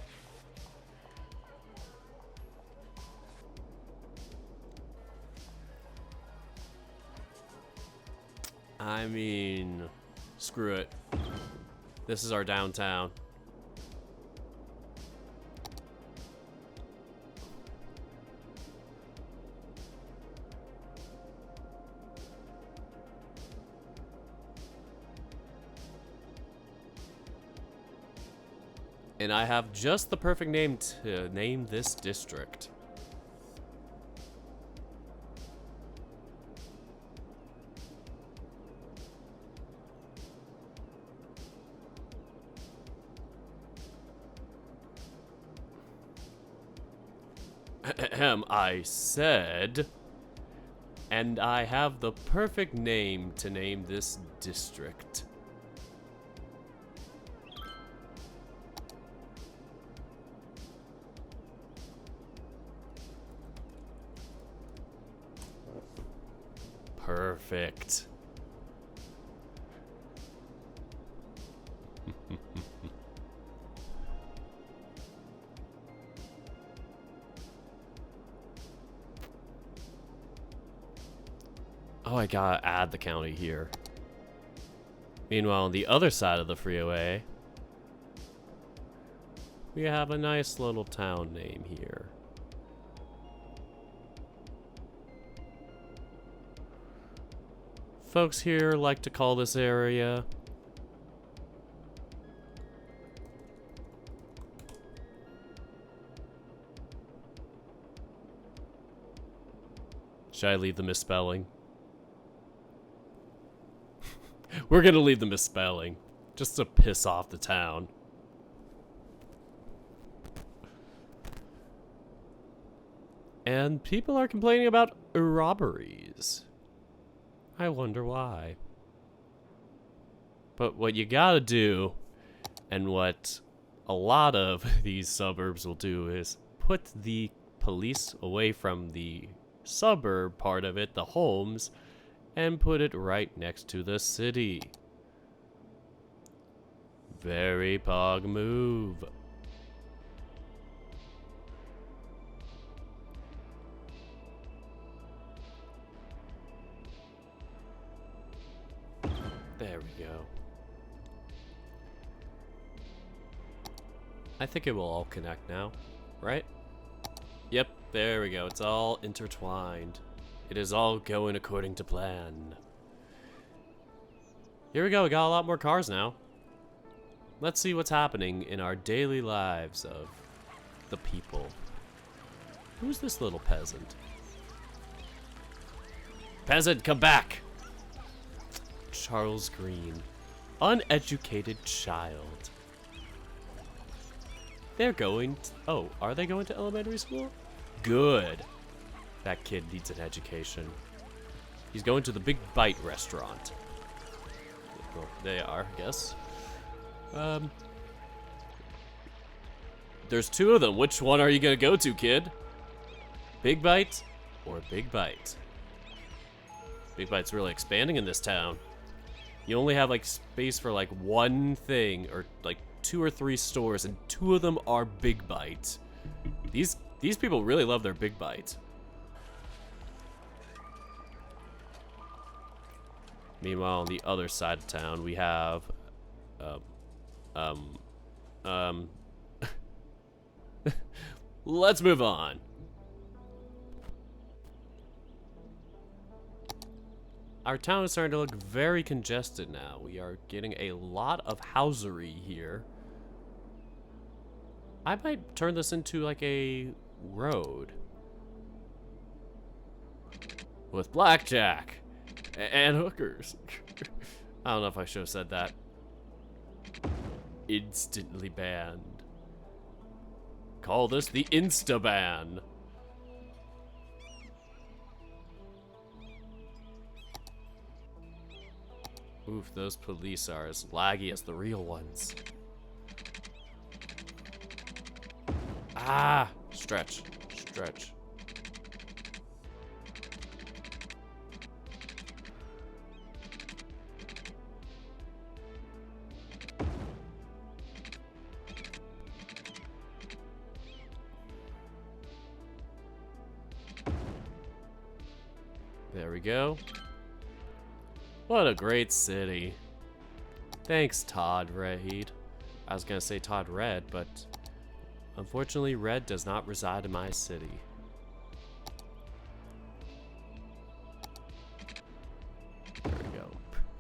I mean, screw it. This is our downtown. And I have just the perfect name to name this district. I said, and I have the perfect name to name this district. Perfect. Oh, I gotta add the county here. Meanwhile, on the other side of the freeway, we have a nice little town name here. Folks here like to call this area should I leave the misspelling? We're gonna leave the misspelling, just to piss off the town. And people are complaining about robberies. I wonder why. But what you gotta do, and what a lot of these suburbs will do, is put the police away from the suburb part of it, the homes, and put it right next to the city. Very pog move. There we go. I think it will all connect now, right? Yep, there we go. It's all intertwined. It is all going according to plan. Here we go. We got a lot more cars now. Let's see what's happening in our daily lives of the people. Who's this little peasant? Peasant, come back! Charles Green. Uneducated child. They're going to, oh, are they going to elementary school? Good. That kid needs an education. He's going to the Big Bite restaurant. Well, they are, I guess. There's two of them. Which one are you gonna go to, kid? Big Bite or Big Bite? Big Bite's really expanding in this town. You only have like space for like one thing, or like 2 or 3 stores, and 2 of them are Big Bite. These people really love their Big Bite. Meanwhile, on the other side of town, we have, let's move on. Our town is starting to look very congested now. We are getting a lot of housery here. I might turn this into like a road. With blackjack. And hookers. I don't know if I should have said that. Instantly banned. Call this the Insta-ban. Oof, those police are as laggy as the real ones. Ah! Stretch. Stretch. There we go. What a great city. Thanks, Todd Reed. I was gonna say Todd Red, but unfortunately Red does not reside in my city. There we go.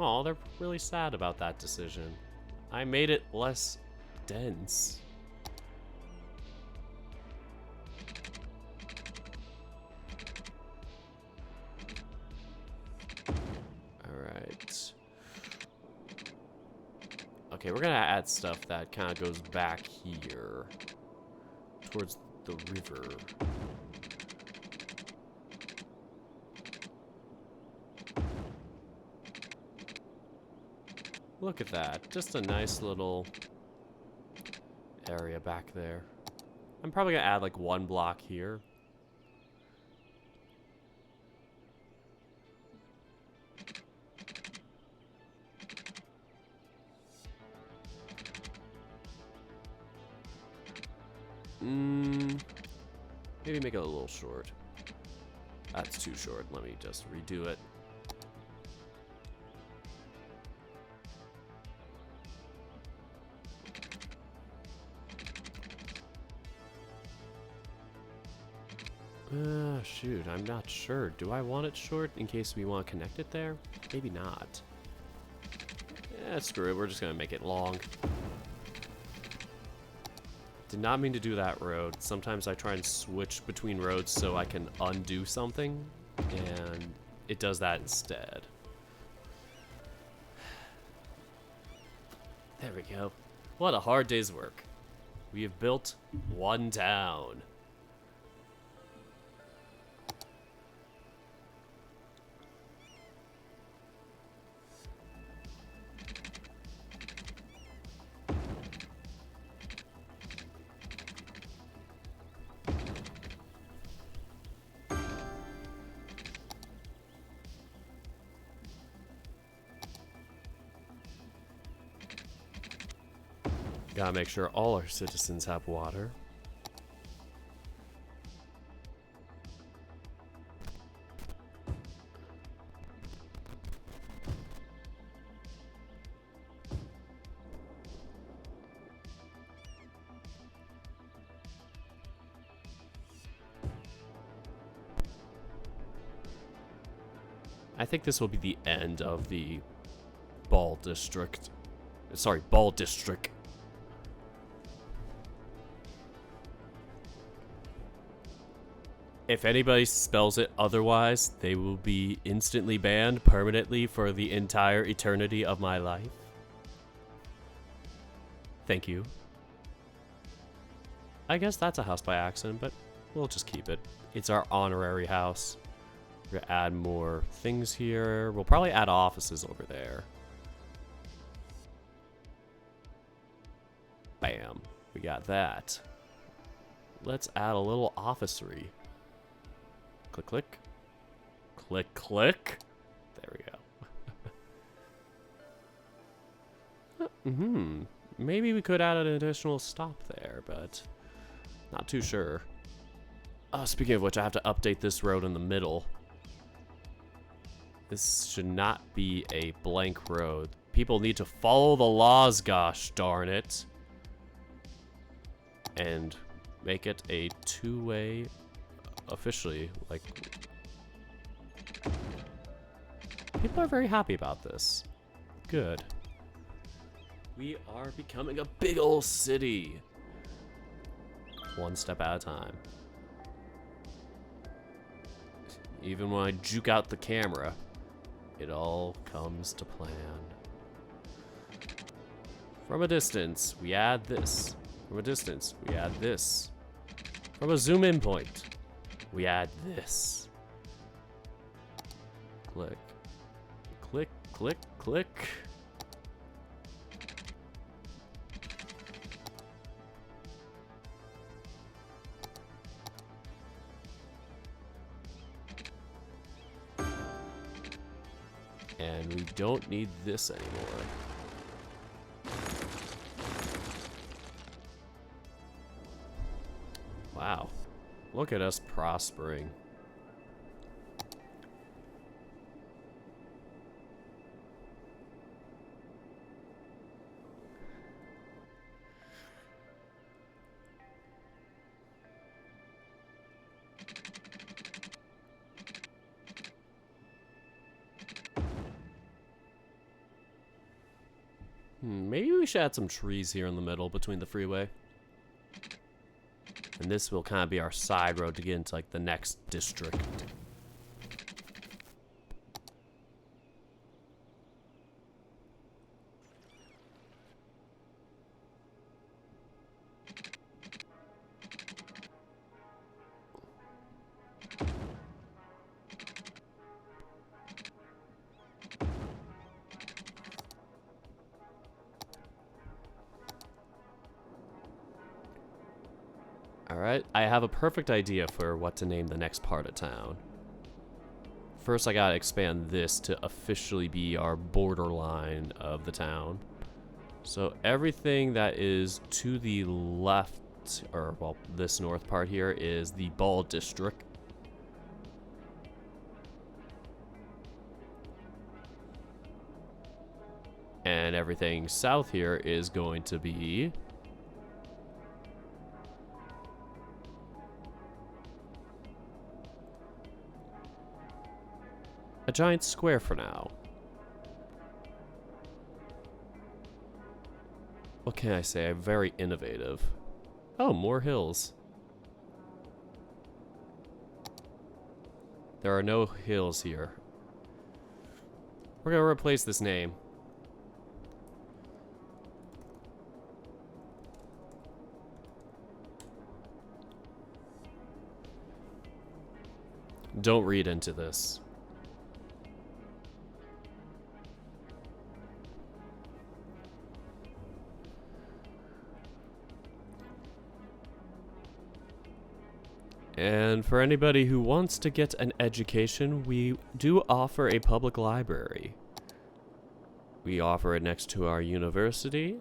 Oh, they're really sad about that decision. I made it less dense. Okay, we're gonna add stuff that kind of goes back here towards the river. Look at that, just a nice little area back there. I'm probably gonna add like 1 block here. Maybe make it a little short. That's too short. Let me just redo it. Shoot, I'm not sure. Do I want it short in case we want to connect it there? Maybe not. Yeah, screw it. We're just going to make it long. Did not mean to do that road. Sometimes I try and switch between roads so I can undo something, and it does that instead. There we go. What a hard day's work. We have built one town. Gotta make sure all our citizens have water. I think this will be the end of the Ball District. Sorry, Ball District. If anybody spells it otherwise, they will be instantly banned permanently for the entire eternity of my life. Thank you. I guess that's a house by accident, but we'll just keep it. It's our honorary house. We're gonna add more things here. We'll probably add offices over there. Bam. We got that. Let's add a little officery. Click, click. Click, click. There we go. Maybe we could add an additional stop there, but not too sure. Oh, speaking of which, I have to update this road in the middle. This should not be a blank road. People need to follow the laws, gosh darn it. And make it a two-way officially. Like, people are very happy about this. Good. We are becoming a big old city. One step at a time. Even when I juke out the camera, it all comes to plan. From a distance, we add this. From a distance, we add this. From a zoom in point, we add this. Click. Click, click, click. And we don't need this anymore. Wow. Look at us prospering. Maybe we should add some trees here in the middle between the freeway. And this will kind of be our side road to get into like the next district. Alright, I have a perfect idea for what to name the next part of town. First, I gotta expand this to officially be our borderline of the town. So everything that is to the left, or well, this north part here is the Ball District. And everything south here is going to be a giant square for now. What can I say? I'm very innovative. Oh, more hills. There are no hills here. We're gonna replace this name. Don't read into this. And for anybody who wants to get an education, we do offer a public library. We offer it next to our university,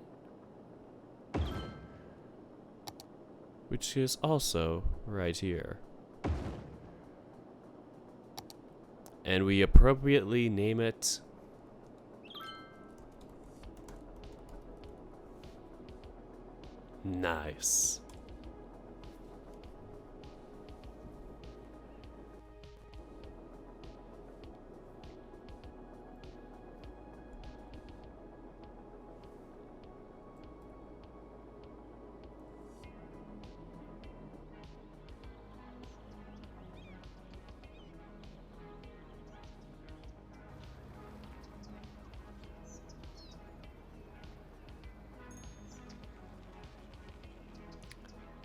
which is also right here. And we appropriately name it Nice.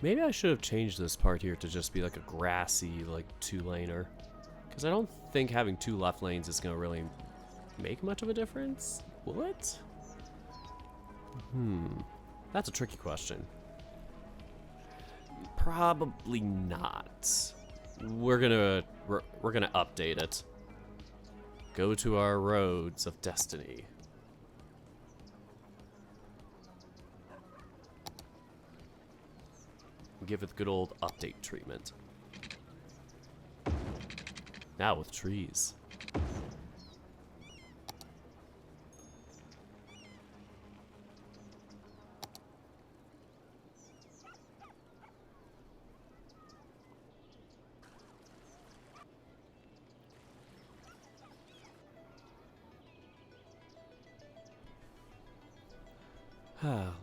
Maybe I should have changed this part here to just be like a grassy, like, two-laner. Because I don't think having two left lanes is going to really make much of a difference. Will it? That's a tricky question. Probably not. We're gonna update it. Go to our roads of destiny. Give it the good old update treatment. Now with trees.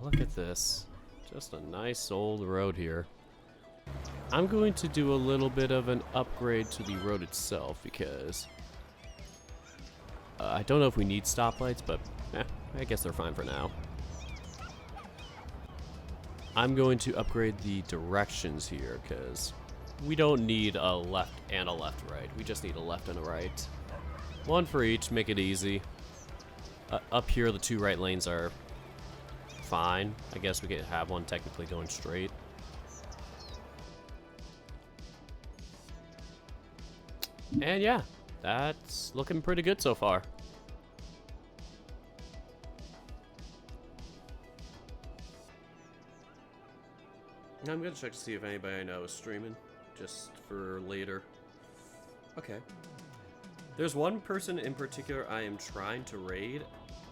Look at this. Just a nice old road here. I'm going to do a little bit of an upgrade to the road itself because I don't know if we need stoplights, but I guess they're fine for now. I'm going to upgrade the directions here because we don't need a left and a left-right. We just need a left and a right. One for each, make it easy. Up here, the two right lanes are fine. I guess we could have one technically going straight. And yeah, that's looking pretty good so far. I'm gonna check to see if anybody I know is streaming, just for later. Okay. There's one person in particular I am trying to raid,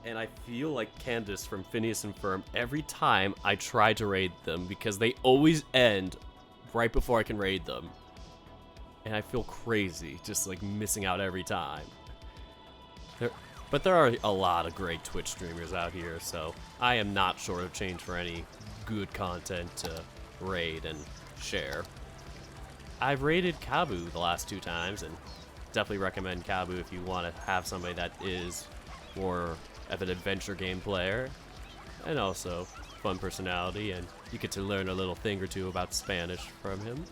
and I feel like Candace from Phineas and Ferb every time I try to raid them because they always end right before I can raid them. And I feel crazy, just like missing out every time. But there are a lot of great Twitch streamers out here, so I am not short of change for any good content to raid and share. I've raided Kabu the last 2 times, and definitely recommend Kabu if you want to have somebody that is more of an adventure game player, and also fun personality, and you get to learn a little thing or two about Spanish from him.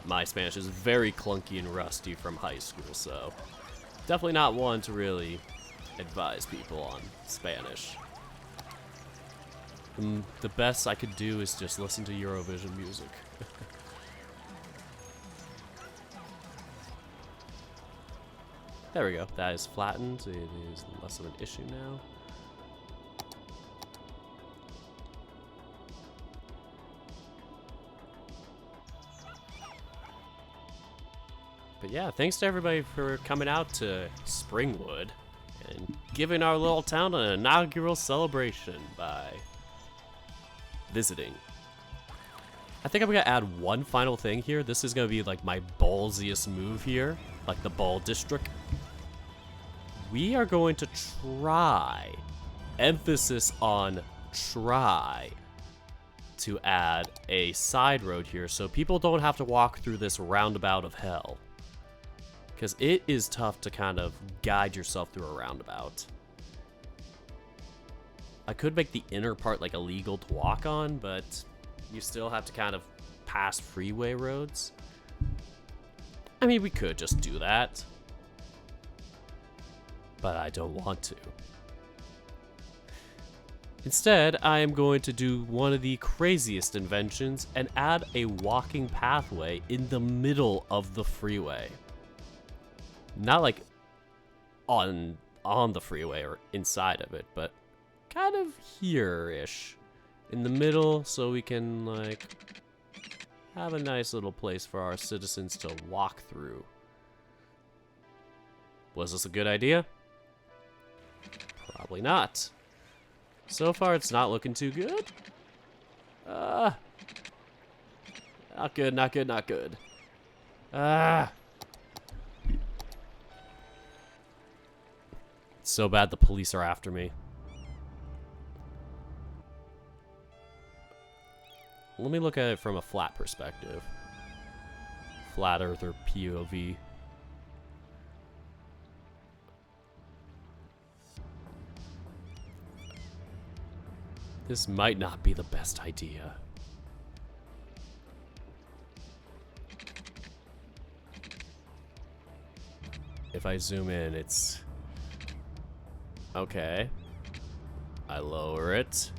My Spanish is very clunky and rusty from high school, so definitely not one to really advise people on Spanish. The best I could do is just listen to Eurovision music. There we go. That is flattened. It is less of an issue now. But yeah, thanks to everybody for coming out to Springwood and giving our little town an inaugural celebration by visiting. I think I'm gonna add one final thing here. This is gonna be like my ballsiest move here, like the ball district. We are going to try, emphasis on try, to add a side road here so people don't have to walk through this roundabout of hell. Because it is tough to kind of guide yourself through a roundabout. I could make the inner part like illegal to walk on, but you still have to kind of pass freeway roads. I mean, we could just do that. But I don't want to. Instead, I am going to do one of the craziest inventions and add a walking pathway in the middle of the freeway. Not like on the freeway or inside of it, but kind of here-ish. In the middle, so we can, like, have a nice little place for our citizens to walk through. Was this a good idea? Probably not. So far, it's not looking too good. Not good, not good, not good. It's so bad the police are after me. Let me look at it from a flat perspective. Flat earther POV. This might not be the best idea. If I zoom in, it's... Okay. I lower it.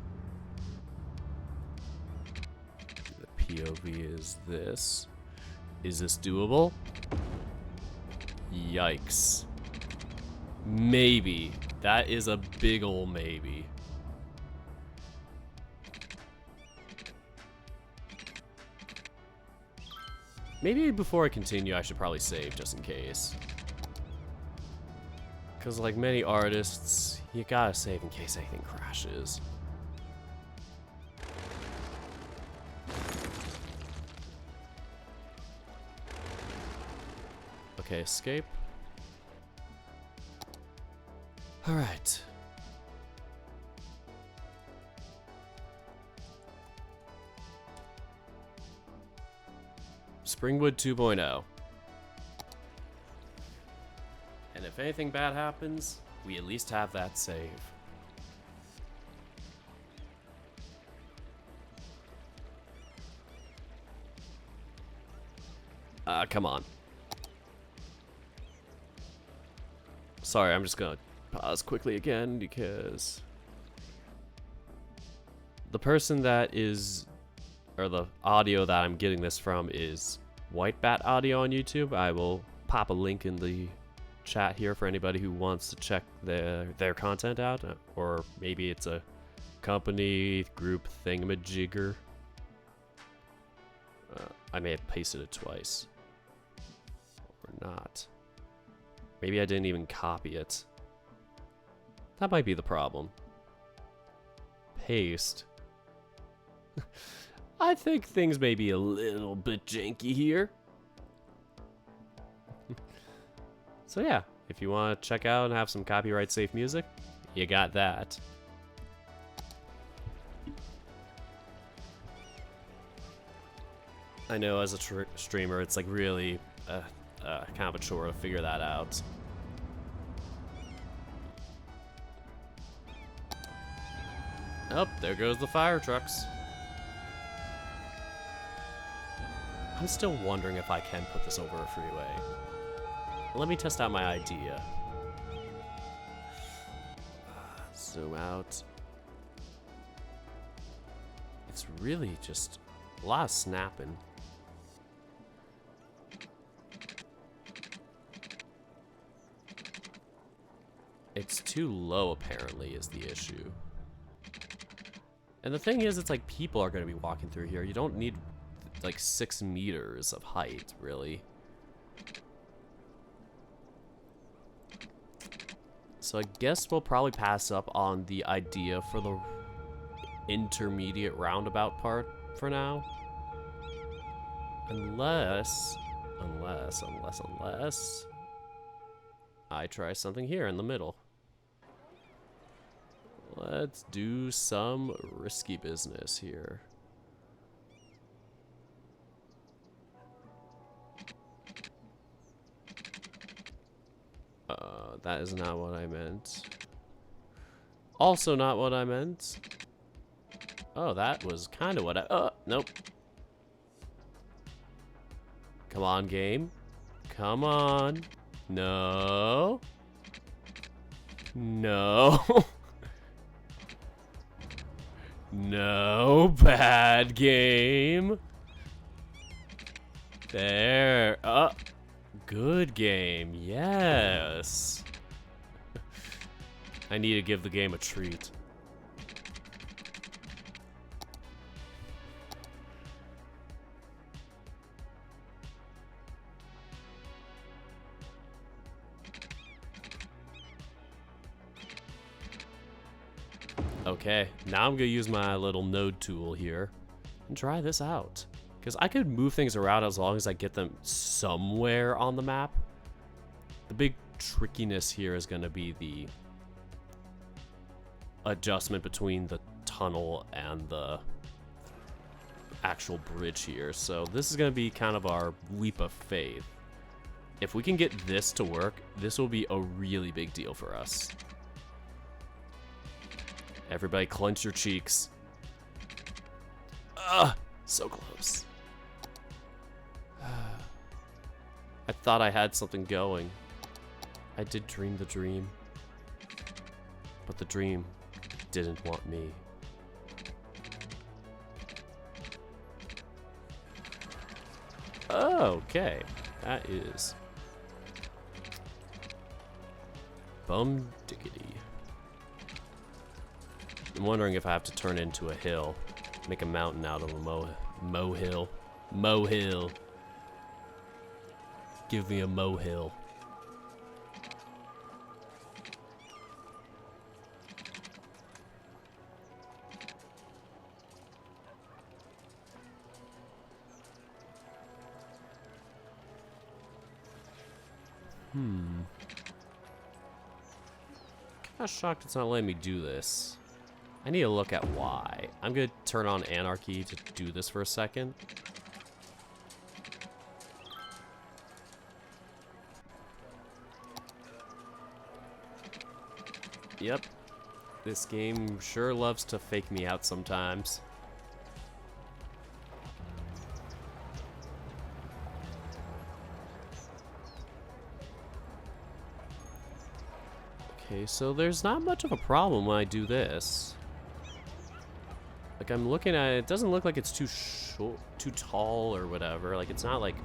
The POV is this. Is this doable? Yikes. Maybe. That is a big ol' maybe. Maybe before I continue, I should probably save just in case. Because like many artists, you gotta save in case anything crashes. Okay, escape. Alright. Springwood 2.0. And if anything bad happens, we at least have that save. Come on. Sorry, I'm just gonna pause quickly again because the person that is, or the audio that I'm getting this from is White Bat Audio on YouTube. I will pop a link in the chat here for anybody who wants to check their content out, or maybe it's a company group thingamajigger. I may have pasted it twice, or not. Maybe I didn't even copy it. That might be the problem. Paste. I think things may be a little bit janky here. So yeah, if you want to check out and have some copyright safe music, you got that. I know as a streamer, it's like really kind of a chore to figure that out. Oh, there goes the fire trucks. I'm still wondering if I can put this over a freeway. Let me test out my idea. Zoom out. It's really just a lot of snapping. It's too low, apparently, is the issue. And the thing is, it's like people are going to be walking through here. You don't need like 6 meters of height, really. So I guess we'll probably pass up on the idea for the intermediate roundabout part for now. Unless I try something here in the middle. Let's do some risky business here. That is not what I meant. Also not what I meant. Oh, that was kind of what I... nope. Come on, game. Come on. No. No. No, bad game. There. Good game. Yes. I need to give the game a treat. Okay, now I'm gonna use my little node tool here and try this out. Because I could move things around as long as I get them somewhere on the map. The big trickiness here is gonna be the adjustment between the tunnel and the actual bridge here. So this is gonna be kind of our leap of faith. If we can get this to work, this will be a really big deal for us. Everybody clench your cheeks. So close. I thought I had something going. I did dream the dream. But the dream didn't want me. Okay. That is bum diggity. I'm wondering if I have to turn it into a hill. Make a mountain out of a mohill. Mohill. Give me a mohill. Kinda shocked it's not letting me do this. I need to look at why. I'm gonna turn on anarchy to do this for a second. Yep. This game sure loves to fake me out sometimes. Okay, so there's not much of a problem when I do this. Like, I'm looking at it, it doesn't look like it's too short, too tall or whatever. Like, it's not like,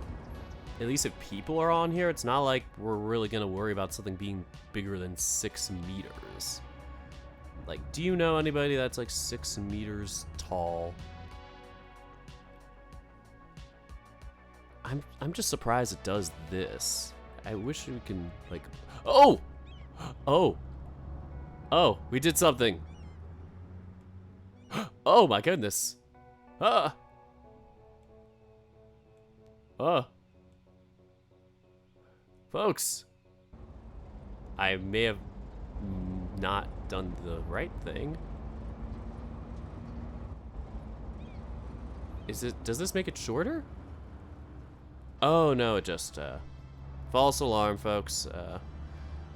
at least if people are on here, it's not like we're really gonna worry about something being bigger than 6 meters. Like, do you know anybody that's like 6 meters tall? I'm just surprised it does this. I wish we can, like, oh! Oh! Oh, we did something. Oh my goodness. Folks. I may have not done the right thing. Does this make it shorter? Oh no, it just, false alarm, folks.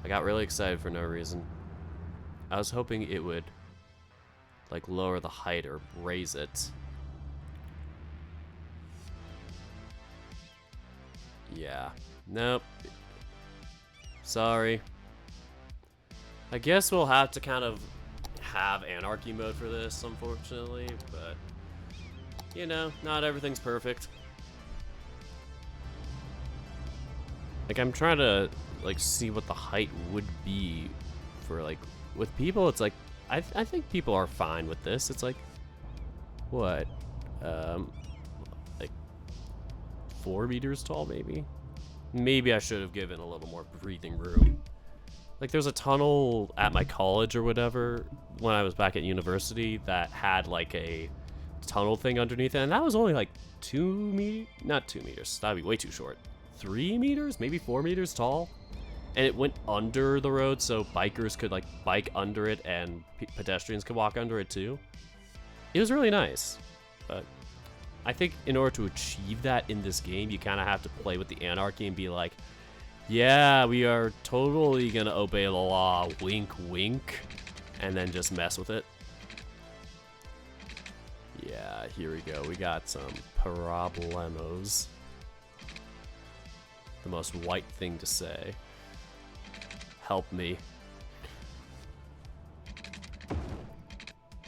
I got really excited for no reason. I was hoping it would, like, lower the height or raise it. Yeah. Nope. Sorry. I guess we'll have to kind of have anarchy mode for this, unfortunately, but, you know, not everything's perfect. Like, I'm trying to, like, see what the height would be for, like, with people. It's like, I think people are fine with this. It's like, what, like 4 meters tall, maybe? Maybe I should have given a little more breathing room. Like, there's a tunnel at my college or whatever when I was back at university that had like a tunnel thing underneath it, and that was only like 2 meters, not 2 meters, that'd be way too short. 3 meters, maybe 4 meters tall, and it went under the road so bikers could like bike under it and pedestrians could walk under it too. It was really nice, but I think in order to achieve that in this game, you kind of have to play with the anarchy and be like, yeah, we are totally gonna obey the law, wink wink, and then just mess with it. Yeah, here we go. We got some problemos. The most white thing to say. Help me.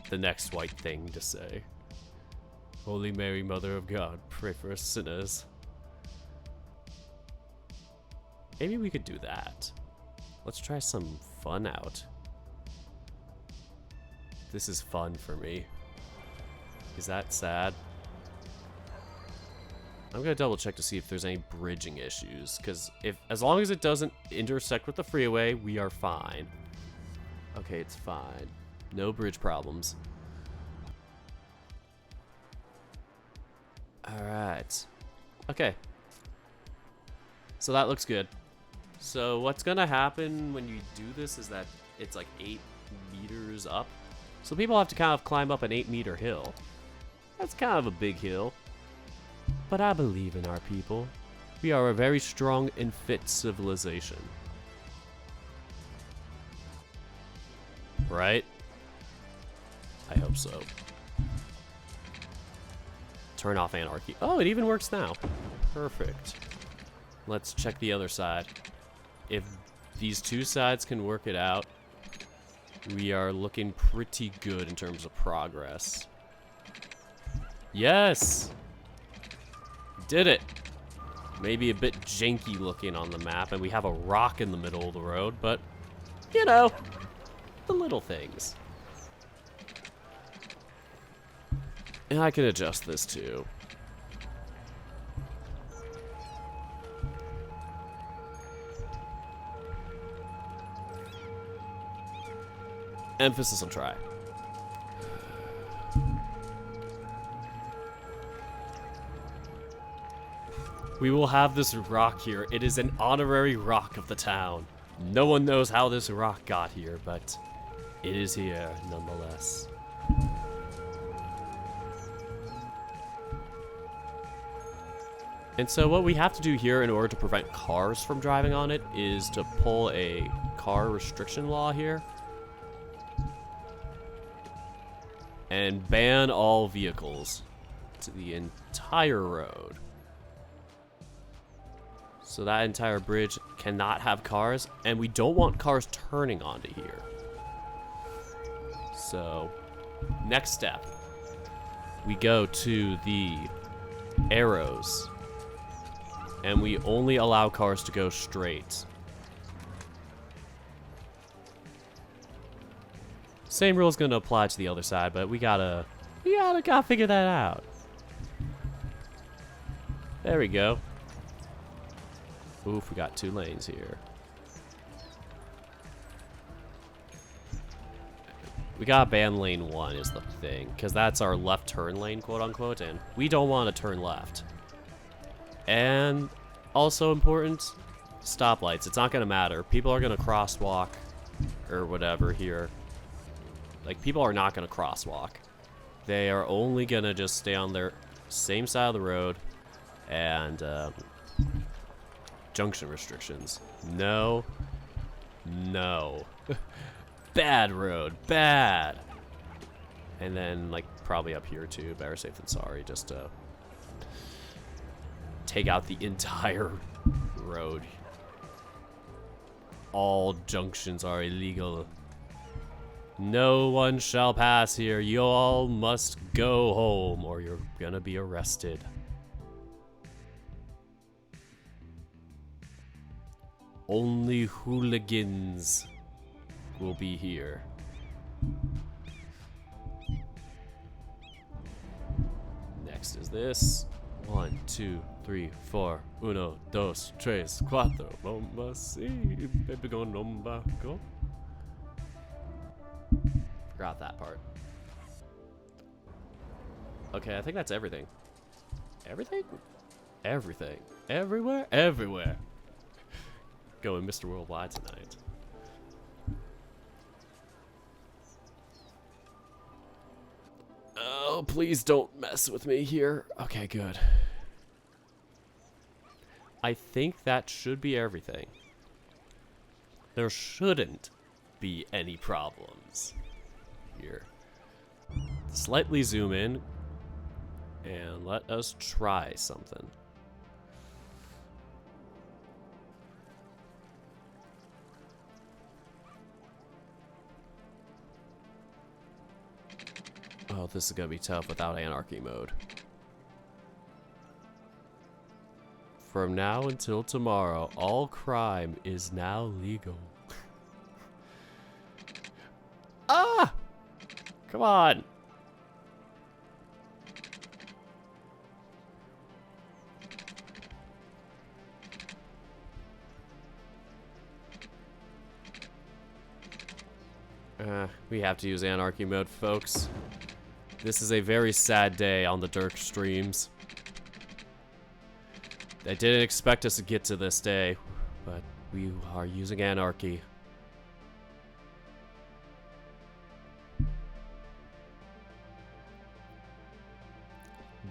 The next white thing to say. Holy Mary, Mother of God, pray for us sinners. Maybe we could do that. Let's try some fun out. This is fun for me. Is that sad? I'm gonna double check to see if there's any bridging issues, because as long as it doesn't intersect with the freeway, we are fine. Okay, it's fine. No bridge problems. Alright. Okay. So that looks good. So what's gonna happen when you do this is that it's like 8 meters up. So people have to kind of climb up an 8-meter hill. That's kind of a big hill. But I believe in our people. We are a very strong and fit civilization. Right? I hope so. Turn off anarchy. Oh, it even works now. Perfect. Let's check the other side. If these two sides can work it out, we are looking pretty good in terms of progress. Yes! Did it! Maybe a bit janky looking on the map, and we have a rock in the middle of the road, but, you know, the little things. And I can adjust this too. Emphasis on try. We will have this rock here. It is an honorary rock of the town. No one knows how this rock got here, but it is here nonetheless. And so what we have to do here in order to prevent cars from driving on it is to pull a car restriction law here. And ban all vehicles to the entire road. So that entire bridge cannot have cars, and we don't want cars turning onto here. So, next step. We go to the arrows. And we only allow cars to go straight. Same rule is going to apply to the other side, but we gotta figure that out. There we go. Oof, we got 2 lanes here. We gotta ban lane 1 is the thing, because that's our left turn lane, quote unquote, and we don't want to turn left. And also important, stoplights. It's not gonna matter. People are gonna crosswalk or whatever here. Like, people are not gonna crosswalk. They are only gonna just stay on their same side of the road and junction restrictions. No. No. Bad road. Bad. And then, like, probably up here too. Better safe than sorry. Just to take out the entire road. All junctions are illegal. No one shall pass here. You all must go home or you're gonna be arrested. Only hooligans will be here. Next is this. 1, 2, 3, 4. 1, 2, 3, 4. Bomba si, baby go nomba go. Forgot that part. Okay, I think that's everything. Everything? Everything. Everywhere? Everywhere. Going Mr. Worldwide tonight. Oh, please don't mess with me here. Okay, good. I think that should be everything. There shouldn't be any problems here. Slightly zoom in and let us try something. Oh, this is gonna be tough without anarchy mode. From now until tomorrow, all crime is now legal. Ah! Come on! We have to use anarchy mode, folks. This is a very sad day on the Dirk streams. I didn't expect us to get to this day, but we are using anarchy.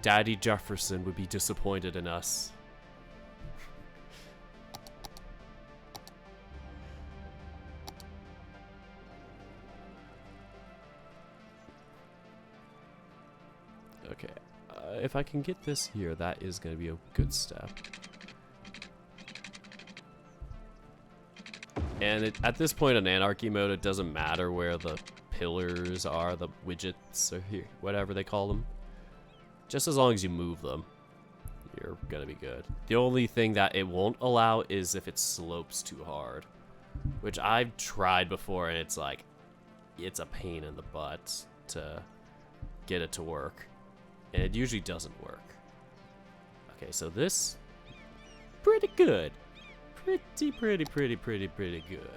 Daddy Jefferson would be disappointed in us. Okay, if I can get this here, that is going to be a good step. And at this point in anarchy mode, it doesn't matter where the pillars are, the widgets, or here, whatever they call them. Just as long as you move them, you're going to be good. The only thing that it won't allow is if it slopes too hard, which I've tried before, and it's like, it's a pain in the butt to get it to work. And it usually doesn't work. Okay, so this, pretty good. Pretty good.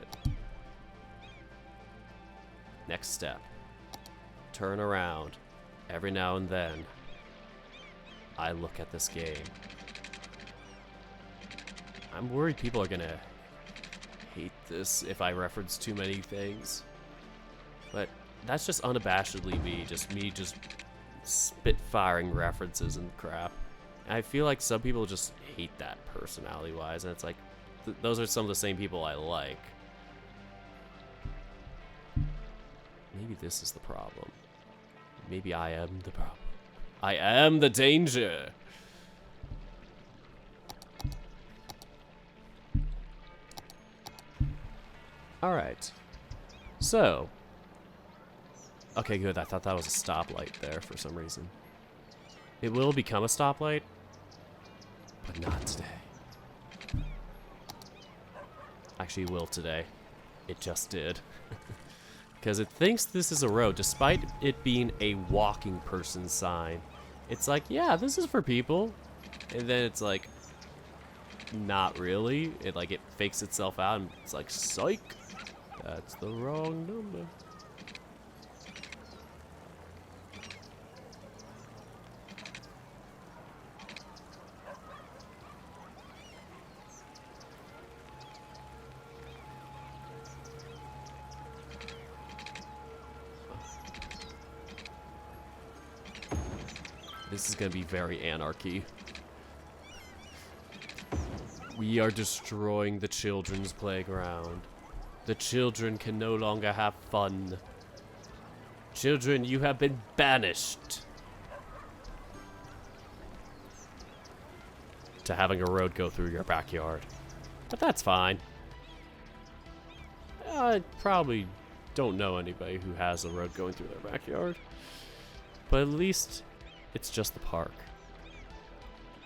Next step. Turn around. Every now and then, I look at this game. I'm worried people are gonna hate this if I reference too many things. But that's just unabashedly me just spitfiring references and crap. And I feel like some people just hate that personality-wise, and it's like, those are some of the same people I like. Maybe this is the problem. Maybe I am the problem. I am the danger! Alright. So. Okay, good. I thought that was a stoplight there for some reason. It will become a stoplight, but not today. Actually, it will today. It just did. Because it thinks this is a road, despite it being a walking person sign. It's like, yeah, this is for people. And then it's like, not really. It fakes itself out and it's like, psych. That's the wrong number. This is gonna be very anarchy. We are destroying the children's playground. The children can no longer have fun. Children, you have been banished to having a road go through your backyard. But that's fine. I probably don't know anybody who has a road going through their backyard. But at least it's just the park.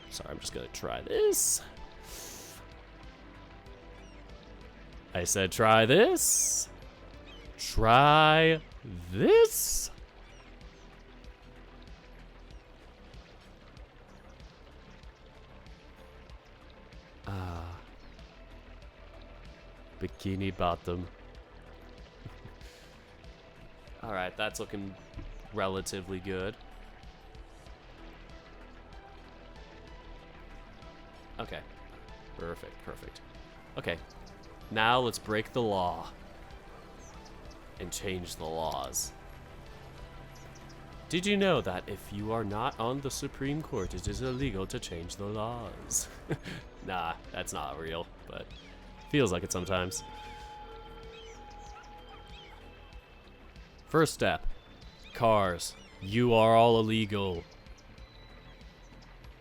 Sorry, I'm just gonna try this. I said try this. Try this. Bikini bottom. Alright, that's looking relatively good. Okay. Perfect, perfect. Okay. Now let's break the law. And change the laws. Did you know that if you are not on the Supreme Court, it is illegal to change the laws? Nah, that's not real, but feels like it sometimes. First step. Cars. You are all illegal.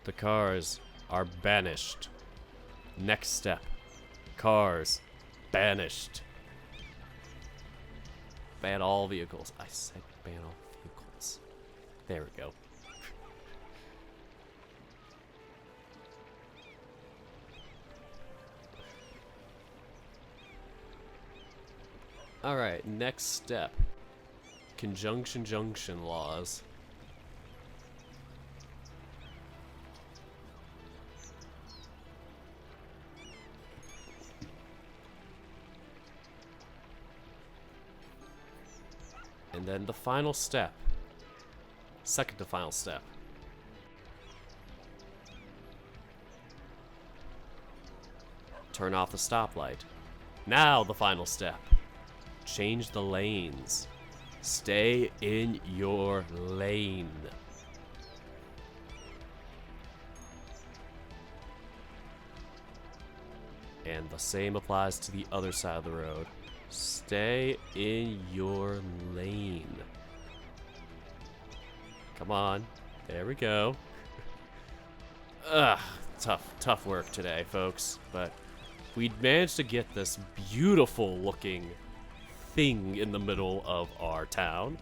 The cars are banished. Next step. Cars. Banished. Ban all vehicles. I said ban all vehicles. There we go. Alright, next step. Conjunction junction laws. And then the final step. Second to final step. Turn off the stoplight. Now the final step. Change the lanes. Stay in your lane. And the same applies to the other side of the road. Stay in your lane. Come on. There we go. Ugh, tough work today, folks. But we managed to get this beautiful looking thing in the middle of our town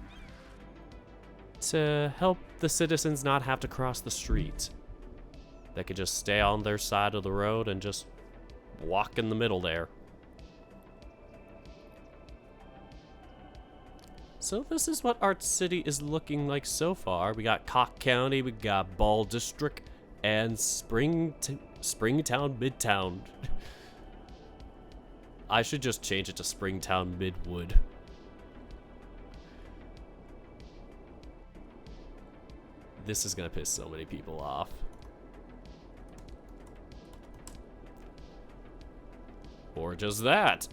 to help the citizens not have to cross the street. They could just stay on their side of the road and just walk in the middle there. So this is what our city is looking like so far. We got Cock County, we got Ball District, and Springtown Midtown. I should just change it to Springtown Midwood. This is gonna piss so many people off. Or just that.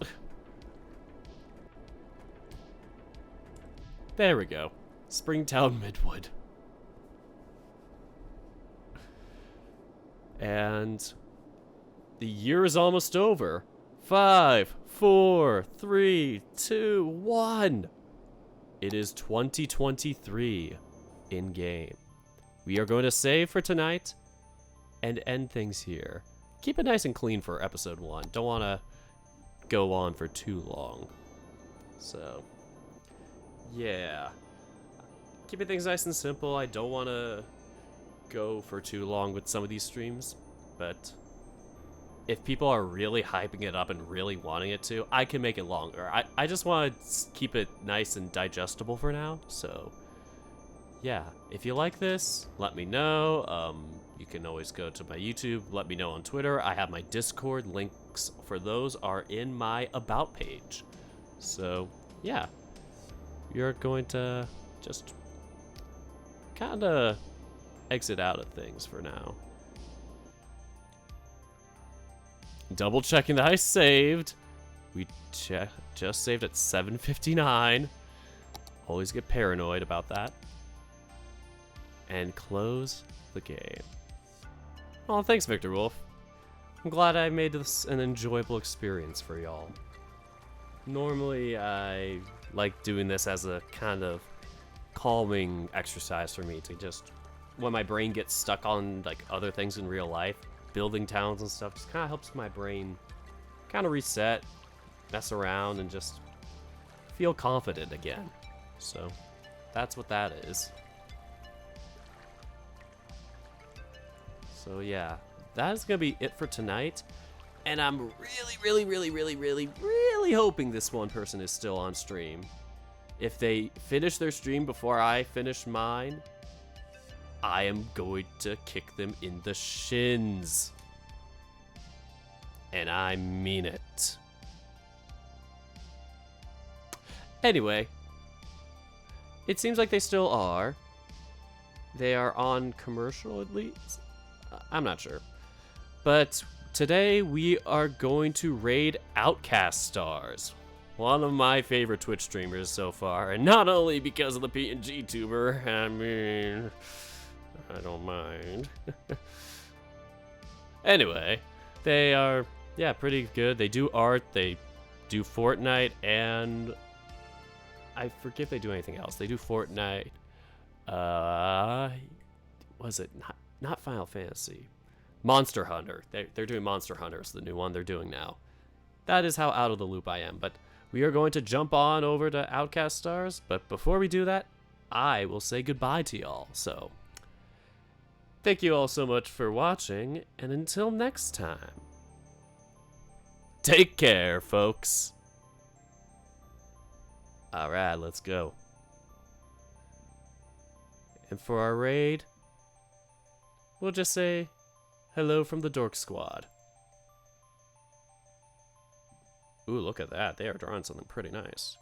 There we go. Springtown Midwood. And the year is almost over. 5, 4, 3, 2, 1. It is 2023 in game. We are going to save for tonight and end things here. Keep it nice and clean for episode 1. Don't want to go on for too long. So, yeah. Keeping things nice and simple. I don't want to go for too long with some of these streams, but if people are really hyping it up and really wanting it to, I can make it longer. I just want to keep it nice and digestible for now, so yeah. If you like this, let me know. You can always go to my YouTube, let me know on Twitter. I have my Discord, links for those are in my About page. So, yeah. You're going to just kind of exit out of things for now. Double checking that I saved. We just saved at 7:59. Always get paranoid about that. And close the game. Oh, thanks, Victor Wolf. I'm glad I made this an enjoyable experience for y'all. Normally, I like doing this as a kind of calming exercise for me to just, when my brain gets stuck on like other things in real life, building towns and stuff, just kind of helps my brain kind of reset, mess around, and just feel confident again. So that's what that is. So yeah, that is gonna be it for tonight. And I'm really hoping this one person is still on stream. If they finish their stream before I finish mine, I am going to kick them in the shins. And I mean it. Anyway, it seems like they still are. They are on commercial at least. I'm not sure. But today we are going to raid Outcast Stars, one of my favorite Twitch streamers so far, and not only because of the PNG tuber, I mean, I don't mind. Anyway, they are, yeah, pretty good. They do art, they do Fortnite, and I forget if they do anything else. They do Fortnite, was it not Final Fantasy? Monster Hunter. They're doing Monster Hunter, is the new one they're doing now. That is how out of the loop I am, but we are going to jump on over to Outcast Stars, but before we do that, I will say goodbye to y'all. So, thank you all so much for watching, and until next time, take care, folks. Alright, let's go. And for our raid, we'll just say hello from the Dork Squad. Ooh, look at that. They are drawing something pretty nice.